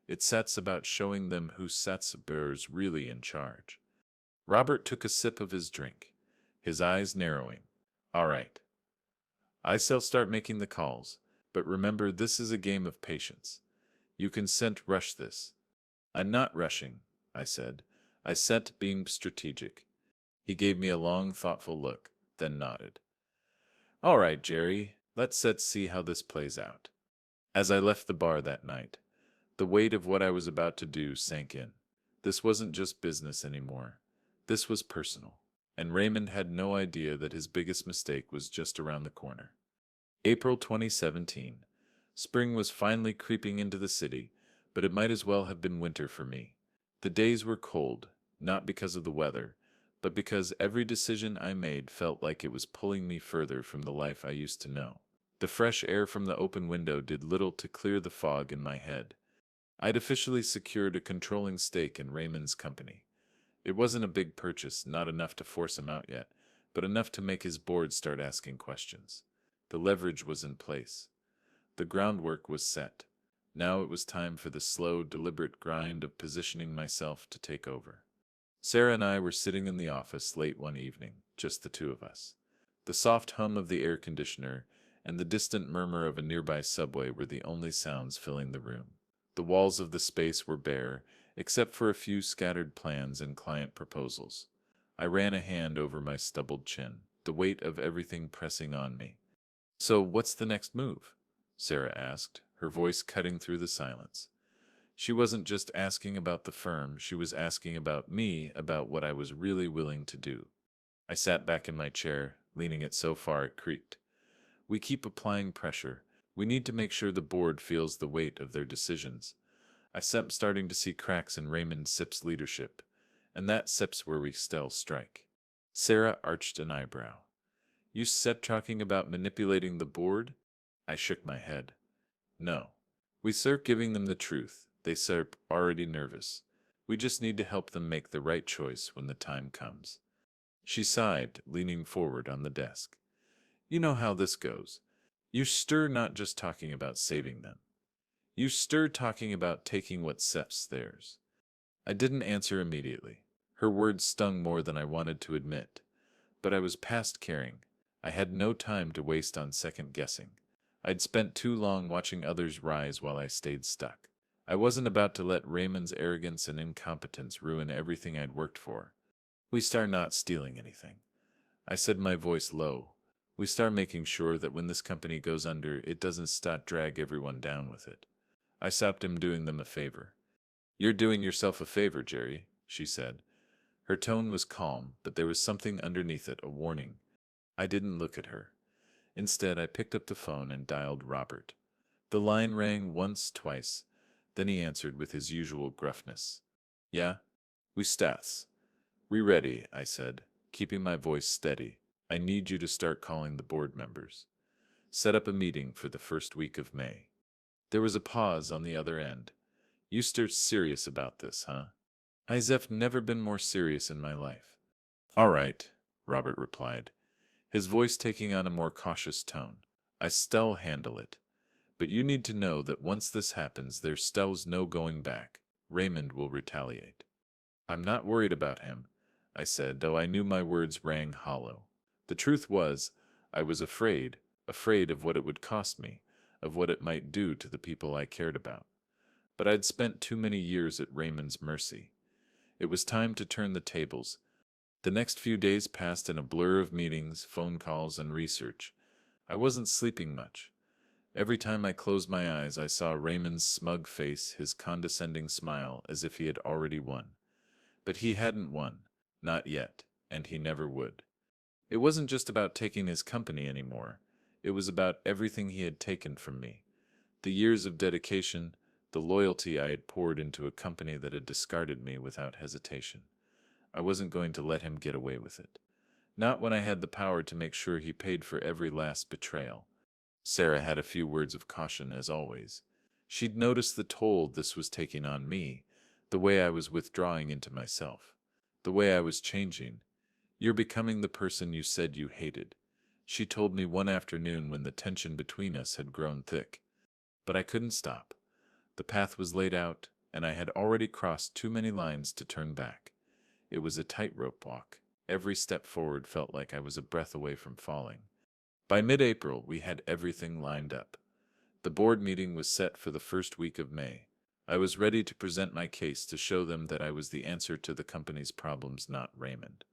It's sets about showing them who sets bears really in charge." Robert took a sip of his drink, his eyes narrowing. "All right. I shall start making the calls, but remember this is a game of patience. You consent rush this." "I'm not rushing," I said. "I set being strategic." He gave me a long, thoughtful look, then nodded. "All right, Jerry, let's see how this plays out." As I left the bar that night, the weight of what I was about to do sank in. This wasn't just business anymore. This was personal. And Raymond had no idea that his biggest mistake was just around the corner. April 2017. Spring was finally creeping into the city, but it might as well have been winter for me. The days were cold, not because of the weather, but because every decision I made felt like it was pulling me further from the life I used to know. The fresh air from the open window did little to clear the fog in my head. I'd officially secured a controlling stake in Raymond's company. It wasn't a big purchase, not enough to force him out yet, but enough to make his board start asking questions. The leverage was in place. The groundwork was set. Now it was time for the slow, deliberate grind of positioning myself to take over. Sarah and I were sitting in the office late one evening, just the two of us. The soft hum of the air conditioner and the distant murmur of a nearby subway were the only sounds filling the room. The walls of the space were bare, except for a few scattered plans and client proposals. I ran a hand over my stubbled chin, the weight of everything pressing on me. "So what's the next move?" Sarah asked, her voice cutting through the silence. She wasn't just asking about the firm, she was asking about me, about what I was really willing to do. I sat back in my chair, leaning it so far it creaked. "We keep applying pressure. We need to make sure the board feels the weight of their decisions. I kept starting to see cracks in Raymond Sip's leadership, and that Sip's where we still strike." Sarah arched an eyebrow. "You kept talking about manipulating the board?" I shook my head. "No. We start giving them the truth. They start already nervous. We just need to help them make the right choice when the time comes." She sighed, leaning forward on the desk. "You know how this goes. You stir not just talking about saving them. You stir talking about taking what Sep's theirs." I didn't answer immediately. Her words stung more than I wanted to admit. But I was past caring. I had no time to waste on second guessing. I'd spent too long watching others rise while I stayed stuck. I wasn't about to let Raymond's arrogance and incompetence ruin everything I'd worked for. "We start not stealing anything," I said, my voice low. "We start making sure that when this company goes under, it doesn't start drag everyone down with it." I stopped him doing them a favor. "You're doing yourself a favor, Jerry," she said. Her tone was calm, but there was something underneath it, a warning. I didn't look at her. Instead, I picked up the phone and dialed Robert. The line rang once, twice. Then he answered with his usual gruffness. Yeah? We stats. We ready, I said, keeping my voice steady. I need you to start calling the board members. Set up a meeting for the first week of May. There was a pause on the other end. You still serious about this, huh? I've never been more serious in my life. All right, Robert replied, his voice taking on a more cautious tone. I still handle it. But you need to know that once this happens, there's still's no going back. Raymond will retaliate. I'm not worried about him, I said, though I knew my words rang hollow. The truth was, I was afraid of what it would cost me, of what it might do to the people I cared about. But I'd spent too many years at Raymond's mercy. It was time to turn the tables. The next few days passed in a blur of meetings, phone calls, and research. I wasn't sleeping much. Every time I closed my eyes, I saw Raymond's smug face, his condescending smile, as if he had already won. But he hadn't won. Not yet, and he never would. It wasn't just about taking his company anymore. It was about everything he had taken from me. The years of dedication, the loyalty I had poured into a company that had discarded me without hesitation. I wasn't going to let him get away with it. Not when I had the power to make sure he paid for every last betrayal. Sarah had a few words of caution, as always. She'd noticed the toll this was taking on me, the way I was withdrawing into myself, the way I was changing. You're becoming the person you said you hated, she told me one afternoon when the tension between us had grown thick. But I couldn't stop. The path was laid out, and I had already crossed too many lines to turn back. It was a tightrope walk. Every step forward felt like I was a breath away from falling. By mid-April, we had everything lined up. The board meeting was set for the first week of May. I was ready to present my case to show them that I was the answer to the company's problems, not Raymond.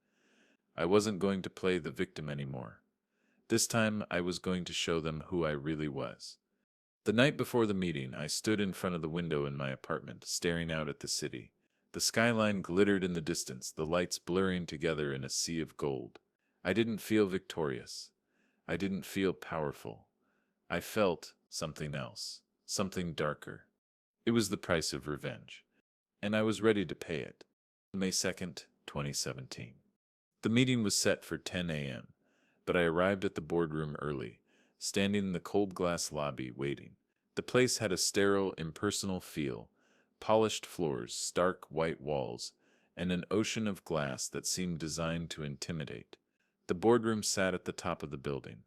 I wasn't going to play the victim anymore. This time, I was going to show them who I really was. The night before the meeting, I stood in front of the window in my apartment, staring out at the city. The skyline glittered in the distance, the lights blurring together in a sea of gold. I didn't feel victorious. I didn't feel powerful. I felt something else, something darker. It was the price of revenge, and I was ready to pay it. May 2nd, 2017. The meeting was set for 10 a.m., but I arrived at the boardroom early, standing in the cold glass lobby waiting. The place had a sterile, impersonal feel, polished floors, stark white walls, and an ocean of glass that seemed designed to intimidate. The boardroom sat at the top of the building,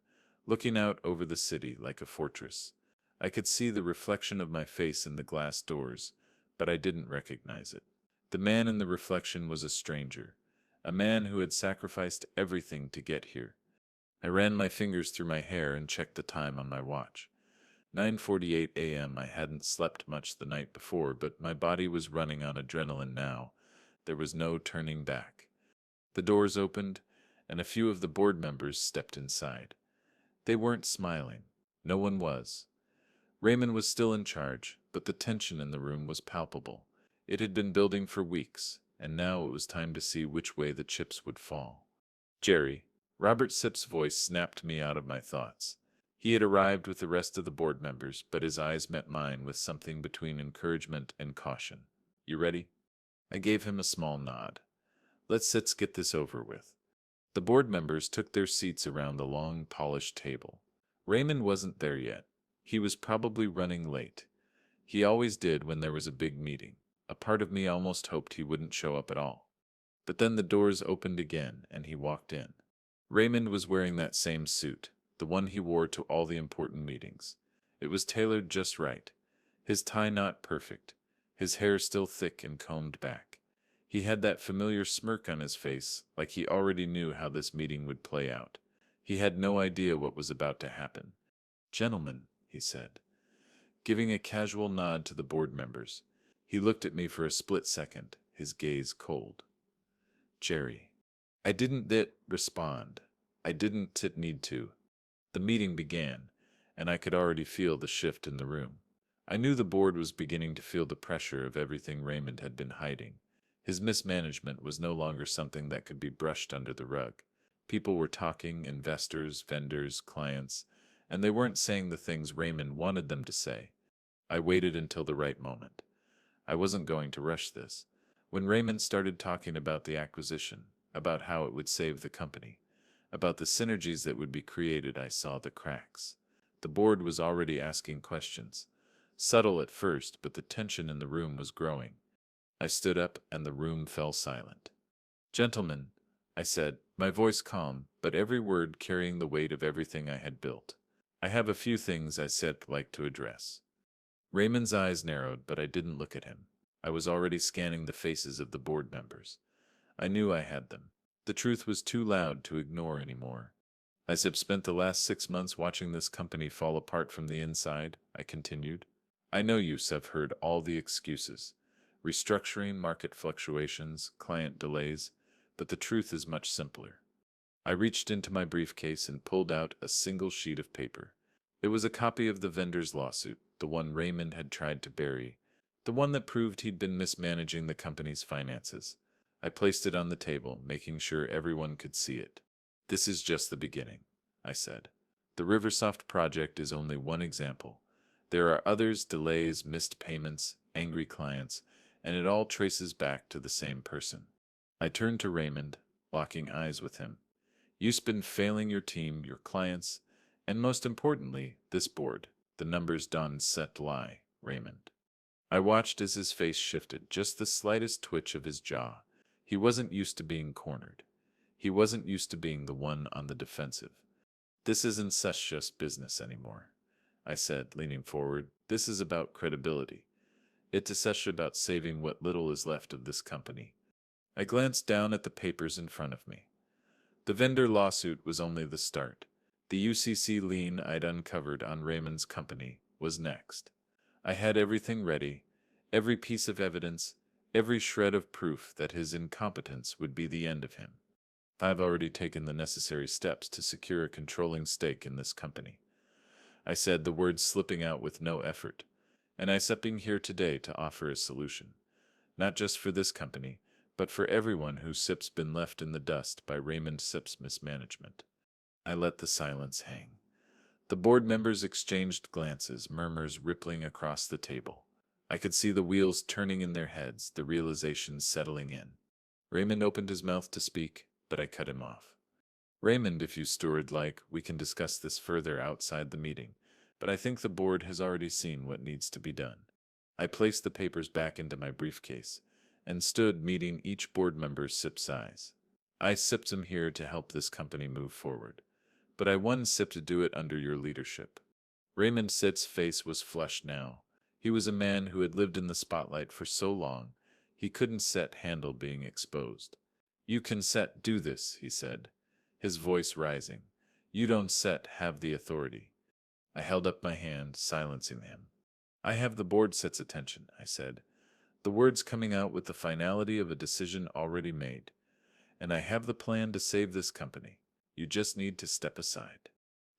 looking out over the city like a fortress. I could see the reflection of my face in the glass doors, but I didn't recognize it. The man in the reflection was a stranger, a man who had sacrificed everything to get here. I ran my fingers through my hair and checked the time on my watch. 9:48 a.m. I hadn't slept much the night before, but my body was running on adrenaline now. There was no turning back. The doors opened, and a few of the board members stepped inside. They weren't smiling. No one was. Raymond was still in charge, but the tension in the room was palpable. It had been building for weeks, and now it was time to see which way the chips would fall. Jerry, Robert Sipp's voice snapped me out of my thoughts. He had arrived with the rest of the board members, but his eyes met mine with something between encouragement and caution. You ready? I gave him a small nod. Let's get this over with. The board members took their seats around the long, polished table. Raymond wasn't there yet. He was probably running late. He always did when there was a big meeting. A part of me almost hoped he wouldn't show up at all. But then the doors opened again, and he walked in. Raymond was wearing that same suit, the one he wore to all the important meetings. It was tailored just right. His tie not perfect, his hair still thick and combed back. He had that familiar smirk on his face, like he already knew how this meeting would play out. He had no idea what was about to happen. Gentlemen, he said, giving a casual nod to the board members. He looked at me for a split second, his gaze cold. Jerry. I didn't respond. I didn't need to. The meeting began, and I could already feel the shift in the room. I knew the board was beginning to feel the pressure of everything Raymond had been hiding. His mismanagement was no longer something that could be brushed under the rug. People were talking, investors, vendors, clients, and they weren't saying the things Raymond wanted them to say. I waited until the right moment. I wasn't going to rush this. When Raymond started talking about the acquisition, about how it would save the company, about the synergies that would be created, I saw the cracks. The board was already asking questions. Subtle at first, but the tension in the room was growing. I stood up and the room fell silent. "Gentlemen," I said, my voice calm, but every word carrying the weight of everything I had built. "I have a few things I said like to address." Raymond's eyes narrowed, but I didn't look at him. I was already scanning the faces of the board members. I knew I had them. The truth was too loud to ignore anymore. "I have spent the last 6 months watching this company fall apart from the inside," I continued. "I know you have heard all the excuses. Restructuring, market fluctuations, client delays, but the truth is much simpler." I reached into my briefcase and pulled out a single sheet of paper. It was a copy of the vendor's lawsuit, the one Raymond had tried to bury, the one that proved he'd been mismanaging the company's finances. I placed it on the table, making sure everyone could see it. "This is just the beginning," I said. "The Riversoft project is only one example. There are others: delays, missed payments, angry clients, and it all traces back to the same person." I turned to Raymond, locking eyes with him. "You've been failing your team, your clients, and most importantly, this board. The numbers don't set lie, Raymond." I watched as his face shifted, just the slightest twitch of his jaw. He wasn't used to being cornered. He wasn't used to being the one on the defensive. "This isn't such just business anymore," I said, leaning forward. "This is about credibility. It's such about saving what little is left of this company." I glanced down at the papers in front of me. The vendor lawsuit was only the start. The UCC lien I'd uncovered on Raymond's company was next. I had everything ready, every piece of evidence, every shred of proof that his incompetence would be the end of him. "I've already taken the necessary steps to secure a controlling stake in this company," I said, the words slipping out with no effort. "And I'm stepping here today to offer a solution. Not just for this company, but for everyone who SIP's been left in the dust by Raymond SIP's mismanagement." I let the silence hang. The board members exchanged glances, murmurs rippling across the table. I could see the wheels turning in their heads, the realization settling in. Raymond opened his mouth to speak, but I cut him off. "Raymond, if you steward like, we can discuss this further outside the meeting, but I think the board has already seen what needs to be done." I placed the papers back into my briefcase and stood meeting each board member's SIP's eyes. "I sipped them here to help this company move forward, but I one sip to do it under your leadership." Raymond Sitt's face was flushed now. He was a man who had lived in the spotlight for so long, he couldn't set handle being exposed. "You can set do this," he said, his voice rising. "You don't set have the authority." I held up my hand, silencing him. "I have the board set's attention," I said, the words coming out with the finality of a decision already made. "And I have the plan to save this company. You just need to step aside."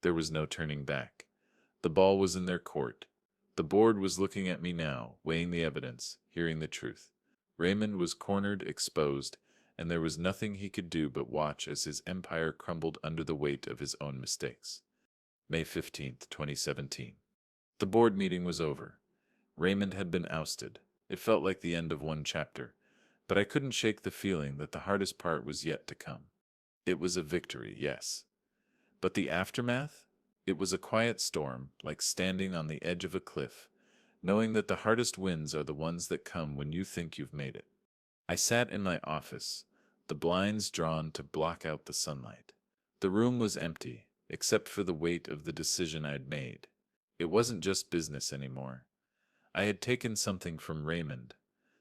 There was no turning back. The ball was in their court. The board was looking at me now, weighing the evidence, hearing the truth. Raymond was cornered, exposed, and there was nothing he could do but watch as his empire crumbled under the weight of his own mistakes. May 15th, 2017. The board meeting was over. Raymond had been ousted. It felt like the end of one chapter, but I couldn't shake the feeling that the hardest part was yet to come. It was a victory, yes. But the aftermath? It was a quiet storm, like standing on the edge of a cliff, knowing that the hardest wins are the ones that come when you think you've made it. I sat in my office, the blinds drawn to block out the sunlight. The room was empty, except for the weight of the decision I'd made. It wasn't just business anymore. I had taken something from Raymond,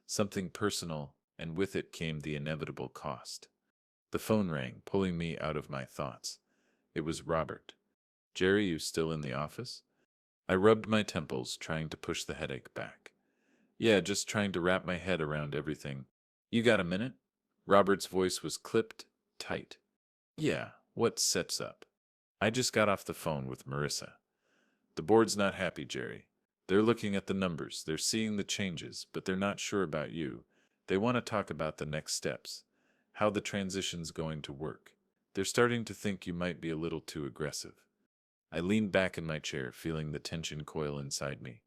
something personal, and with it came the inevitable cost. The phone rang, pulling me out of my thoughts. It was Robert. "Jerry, you still in the office?" I rubbed my temples, trying to push the headache back. "Yeah, just trying to wrap my head around everything. You got a minute?" Robert's voice was clipped, tight. "Yeah, what sets up?" "I just got off the phone with Marissa. The board's not happy, Jerry. They're looking at the numbers, they're seeing the changes, but they're not sure about you. They want to talk about the next steps, how the transition's going to work. They're starting to think you might be a little too aggressive." I leaned back in my chair, feeling the tension coil inside me.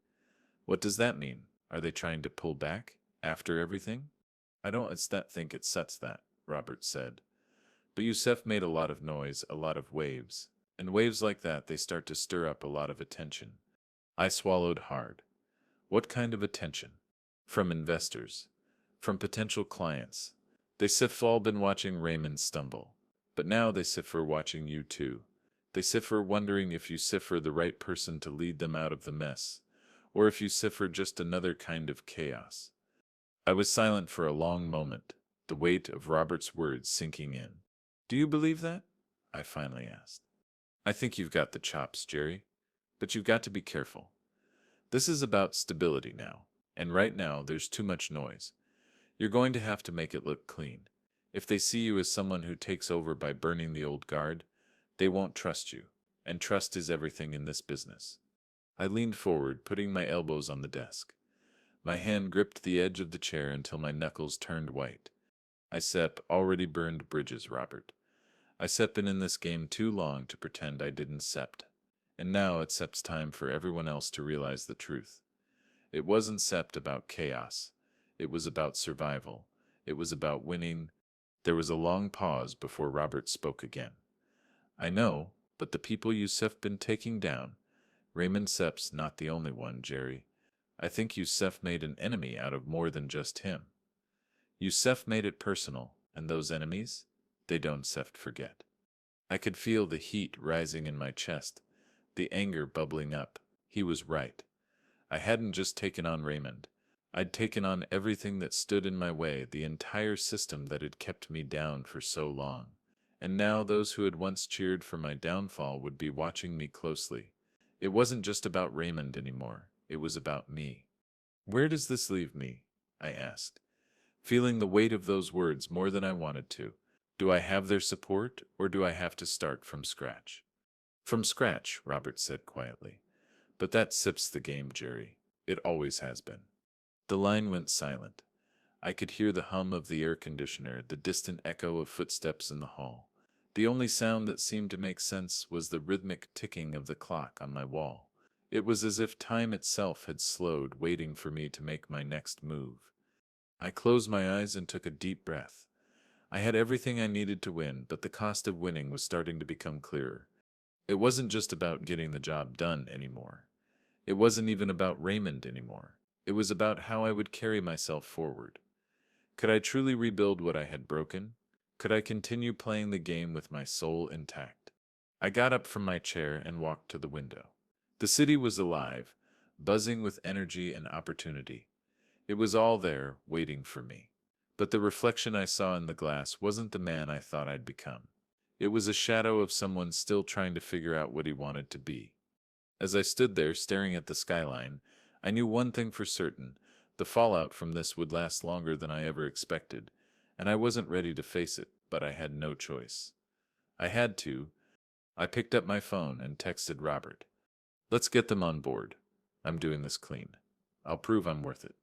"What does that mean? Are they trying to pull back? After everything?" I don't think it sets that, Robert said. But Youssef made a lot of noise, a lot of waves. And waves like that, they start to stir up a lot of attention. I swallowed hard. What kind of attention? From investors. From potential clients. They sif all been watching Raymond stumble. But now they sif are watching you too. They sif are wondering if you sif are the right person to lead them out of the mess. Or if you sif are just another kind of chaos. I was silent for a long moment, the weight of Robert's words sinking in. Do you believe that? I finally asked. I think you've got the chops, Jerry. But you've got to be careful. This is about stability now, and right now there's too much noise. You're going to have to make it look clean. If they see you as someone who takes over by burning the old guard, they won't trust you, and trust is everything in this business. I leaned forward, putting my elbows on the desk. My hand gripped the edge of the chair until my knuckles turned white. I already burned bridges, Robert. I been in this game too long to pretend I didn't sept. And now it's time for everyone else to realize the truth. It wasn't about chaos. It was about survival. It was about winning. There was a long pause before Robert spoke again. I know, but the people Youssef been taking down, Raymond Sepp's not the only one, Jerry. I think Youssef made an enemy out of more than just him. Youssef made it personal, and those enemies, they don't forget. I could feel the heat rising in my chest, the anger bubbling up. He was right. I hadn't just taken on Raymond. I'd taken on everything that stood in my way, the entire system that had kept me down for so long. And now those who had once cheered for my downfall would be watching me closely. It wasn't just about Raymond anymore. It was about me. Where does this leave me? I asked, feeling the weight of those words more than I wanted to. Do I have their support, or do I have to start from scratch? From scratch, Robert said quietly. But that sips the game, Jerry. It always has been. The line went silent. I could hear the hum of the air conditioner, the distant echo of footsteps in the hall. The only sound that seemed to make sense was the rhythmic ticking of the clock on my wall. It was as if time itself had slowed, waiting for me to make my next move. I closed my eyes and took a deep breath. I had everything I needed to win, but the cost of winning was starting to become clearer. It wasn't just about getting the job done anymore. It wasn't even about Raymond anymore. It was about how I would carry myself forward. Could I truly rebuild what I had broken? Could I continue playing the game with my soul intact? I got up from my chair and walked to the window. The city was alive, buzzing with energy and opportunity. It was all there, waiting for me. But the reflection I saw in the glass wasn't the man I thought I'd become. It was a shadow of someone still trying to figure out what he wanted to be. As I stood there staring at the skyline, I knew one thing for certain: the fallout from this would last longer than I ever expected, and I wasn't ready to face it, but I had no choice. I had to. I picked up my phone and texted Robert. Let's get them on board. I'm doing this clean. I'll prove I'm worth it.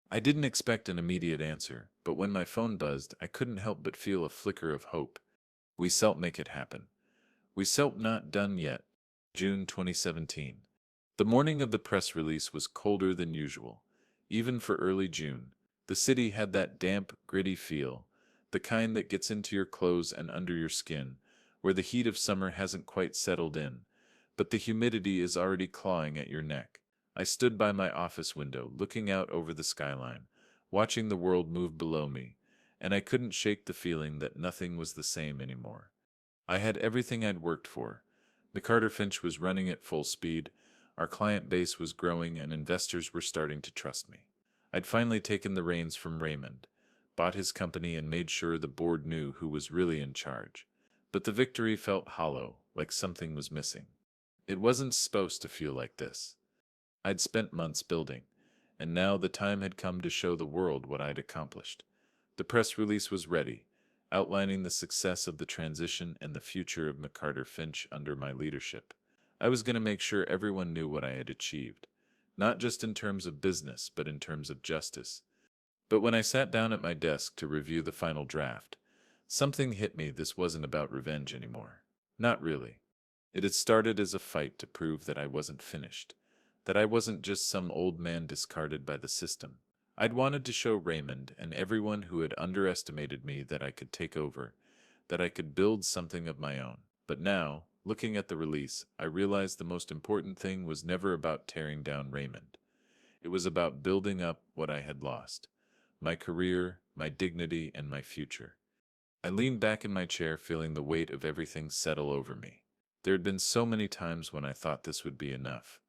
I didn't expect an immediate answer, but when my phone buzzed, I couldn't help but feel a flicker of hope. We make it happen. We not done yet. June 2017. The morning of the press release was colder than usual. Even for early June, the city had that damp, gritty feel, the kind that gets into your clothes and under your skin, where the heat of summer hasn't quite settled in, but the humidity is already clawing at your neck. I stood by my office window, looking out over the skyline, watching the world move below me, and I couldn't shake the feeling that nothing was the same anymore. I had everything I'd worked for. McCarter Finch was running at full speed, our client base was growing, and investors were starting to trust me. I'd finally taken the reins from Raymond, bought his company, and made sure the board knew who was really in charge. But the victory felt hollow, like something was missing. It wasn't supposed to feel like this. I'd spent months building, and now the time had come to show the world what I'd accomplished. The press release was ready, outlining the success of the transition and the future of McCarter Finch under my leadership. I was going to make sure everyone knew what I had achieved, not just in terms of business, but in terms of justice. But when I sat down at my desk to review the final draft, something hit me. This wasn't about revenge anymore. Not really. It had started as a fight to prove that I wasn't finished, that I wasn't just some old man discarded by the system. I'd wanted to show Raymond and everyone who had underestimated me that I could take over, that I could build something of my own. But now, looking at the release, I realized the most important thing was never about tearing down Raymond. It was about building up what I had lost: my career, my dignity, and my future. I leaned back in my chair, feeling the weight of everything settle over me. There had been so many times when I thought this would be enough,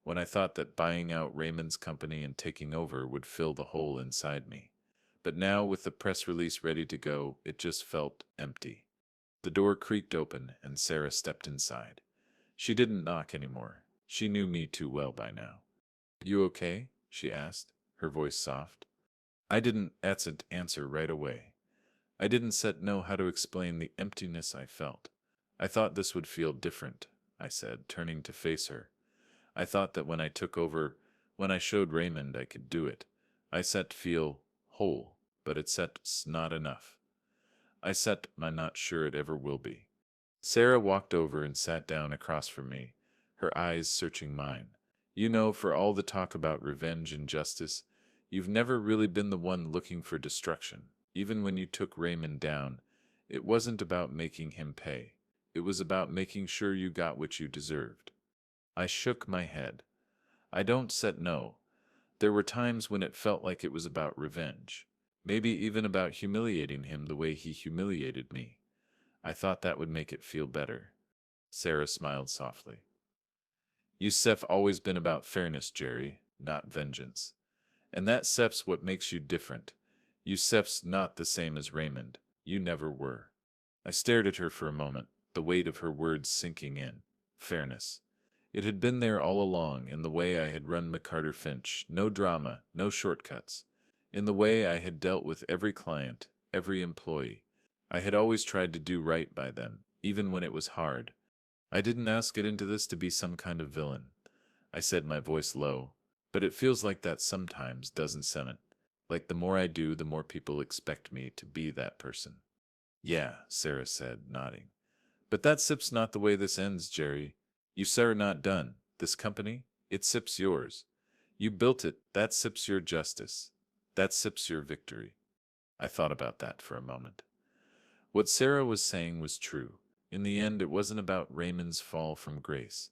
when I thought that buying out Raymond's company and taking over would fill the hole inside me. But now, with the press release ready to go, it just felt empty. The door creaked open, and Sarah stepped inside. She didn't knock anymore. She knew me too well by now. "You okay?" she asked, her voice soft. I didn't answer right away. I didn't know how to explain the emptiness I felt. "I thought this would feel different," I said, turning to face her. "I thought that when I took over, when I showed Raymond I could do it, I set feel whole, but it's not enough. I'm not sure it ever will be." Sarah walked over and sat down across from me, her eyes searching mine. "You know, for all the talk about revenge and justice, you've never really been the one looking for destruction. Even when you took Raymond down, it wasn't about making him pay. It was about making sure you got what you deserved." I shook my head. "I don't set no. There were times when it felt like it was about revenge. Maybe even about humiliating him the way he humiliated me. I thought that would make it feel better." Sarah smiled softly. "You've always been about fairness, Jerry, not vengeance. And that's what makes you different. You've not the same as Raymond. You never were." I stared at her for a moment, the weight of her words sinking in. Fairness. It had been there all along, in the way I had run McCarter Finch, no drama, no shortcuts. In the way I had dealt with every client, every employee. I had always tried to do right by them, even when it was hard. "I didn't get into this to be some kind of villain," I said, my voice low. "But it feels like that sometimes, doesn't it? Like the more I do, the more people expect me to be that person." "Yeah," Sarah said, nodding. "But that's not the way this ends, Jerry. You're not done. This company, it's yours. You built it, that's your justice. That's your victory." I thought about that for a moment. What Sarah was saying was true. In the end, it wasn't about Raymond's fall from grace.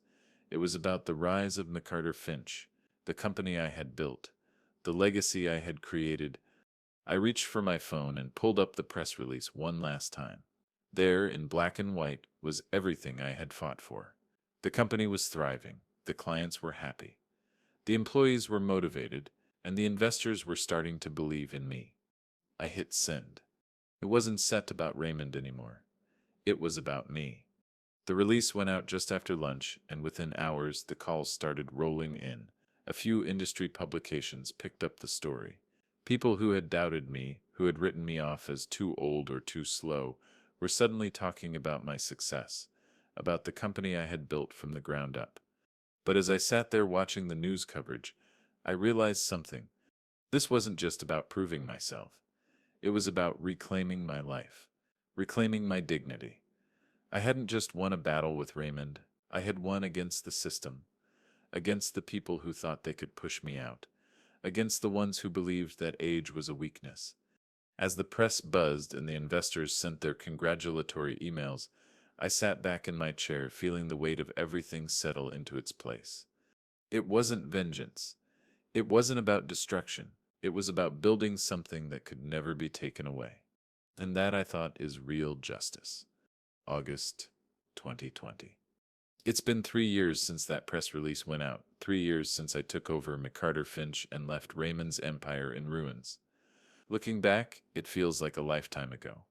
It was about the rise of McCarter Finch, the company I had built, the legacy I had created. I reached for my phone and pulled up the press release one last time. There, in black and white, was everything I had fought for. The company was thriving, the clients were happy, the employees were motivated, and the investors were starting to believe in me. I hit send. It wasn't set about Raymond anymore. It was about me. The release went out just after lunch, and within hours the calls started rolling in. A few industry publications picked up the story. People who had doubted me, who had written me off as too old or too slow, were suddenly talking about my success, about the company I had built from the ground up. But as I sat there watching the news coverage, I realized something. This wasn't just about proving myself. It was about reclaiming my life, reclaiming my dignity. I hadn't just won a battle with Raymond. I had won against the system, against the people who thought they could push me out, against the ones who believed that age was a weakness. As the press buzzed and the investors sent their congratulatory emails, I sat back in my chair, feeling the weight of everything settle into its place. It wasn't vengeance. It wasn't about destruction. It was about building something that could never be taken away. And that, I thought, is real justice. August 2020. It's been 3 years since that press release went out, 3 years since I took over McCarter Finch and left Raymond's empire in ruins. Looking back, it feels like a lifetime ago.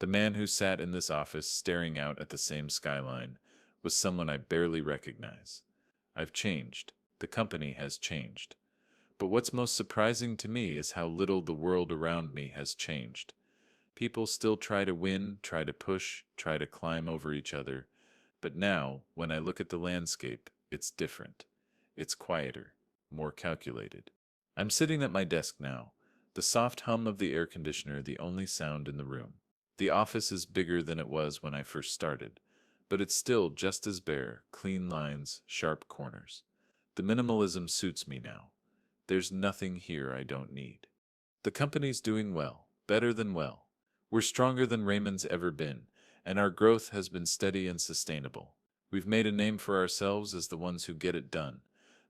The man who sat in this office staring out at the same skyline was someone I barely recognize. I've changed. The company has changed. But what's most surprising to me is how little the world around me has changed. People still try to win, try to push, try to climb over each other. But now, when I look at the landscape, it's different. It's quieter, more calculated. I'm sitting at my desk now, the soft hum of the air conditioner the only sound in the room. The office is bigger than it was when I first started, but it's still just as bare, clean lines, sharp corners. The minimalism suits me now. There's nothing here I don't need. The company's doing well, better than well. We're stronger than Raymond's ever been, and our growth has been steady and sustainable. We've made a name for ourselves as the ones who get it done,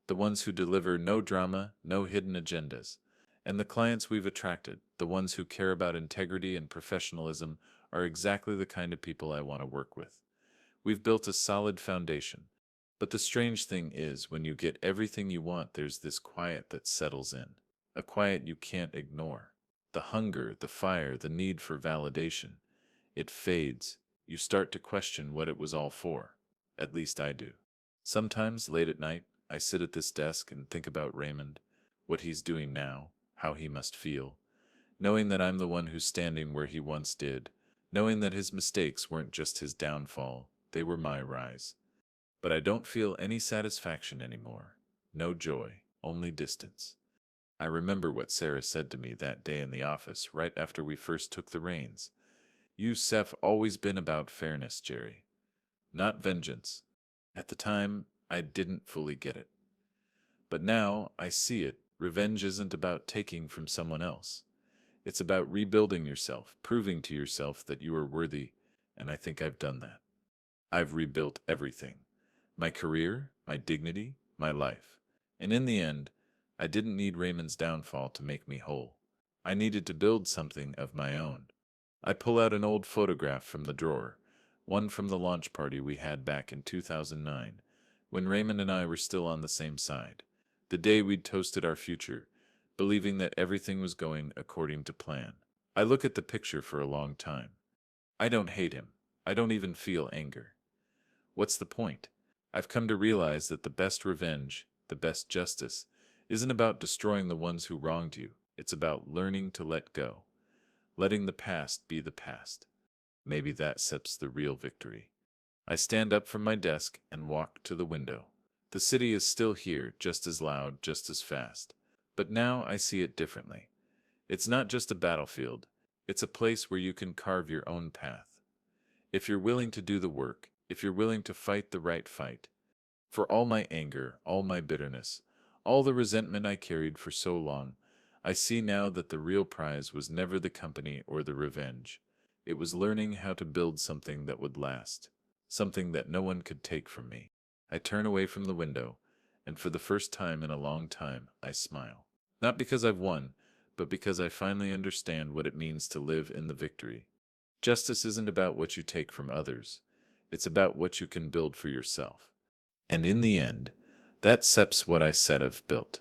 the ones who deliver no drama, no hidden agendas. And the clients we've attracted, the ones who care about integrity and professionalism, are exactly the kind of people I want to work with. We've built a solid foundation. But the strange thing is, when you get everything you want, there's this quiet that settles in. A quiet you can't ignore. The hunger, the fire, the need for validation. It fades. You start to question what it was all for. At least I do. Sometimes, late at night, I sit at this desk and think about Raymond, what he's doing now, how he must feel, knowing that I'm the one who's standing where he once did, knowing that his mistakes weren't just his downfall, they were my rise. But I don't feel any satisfaction anymore. No joy, only distance. I remember what Sarah said to me that day in the office right after we first took the reins. You've always been about fairness, Jerry, not vengeance. At the time, I didn't fully get it. But now I see it. Revenge isn't about taking from someone else. It's about rebuilding yourself, proving to yourself that you are worthy, and I think I've done that. I've rebuilt everything. My career, my dignity, my life. And in the end, I didn't need Raymond's downfall to make me whole. I needed to build something of my own. I pull out an old photograph from the drawer, one from the launch party we had back in 2009, when Raymond and I were still on the same side. The day we'd toasted our future, believing that everything was going according to plan. I look at the picture for a long time. I don't hate him. I don't even feel anger. What's the point? I've come to realize that the best revenge, the best justice, isn't about destroying the ones who wronged you. It's about learning to let go, letting the past be the past. Maybe that sets the real victory. I stand up from my desk and walk to the window. The city is still here, just as loud, just as fast. But now I see it differently. It's not just a battlefield. It's a place where you can carve your own path. If you're willing to do the work, if you're willing to fight the right fight. For all my anger, all my bitterness, all the resentment I carried for so long, I see now that the real prize was never the company or the revenge. It was learning how to build something that would last, something that no one could take from me. I turn away from the window, and for the first time in a long time, I smile. Not because I've won, but because I finally understand what it means to live in the victory. Justice isn't about what you take from others. It's about what you can build for yourself. And in the end, that SEP's what I said I've built.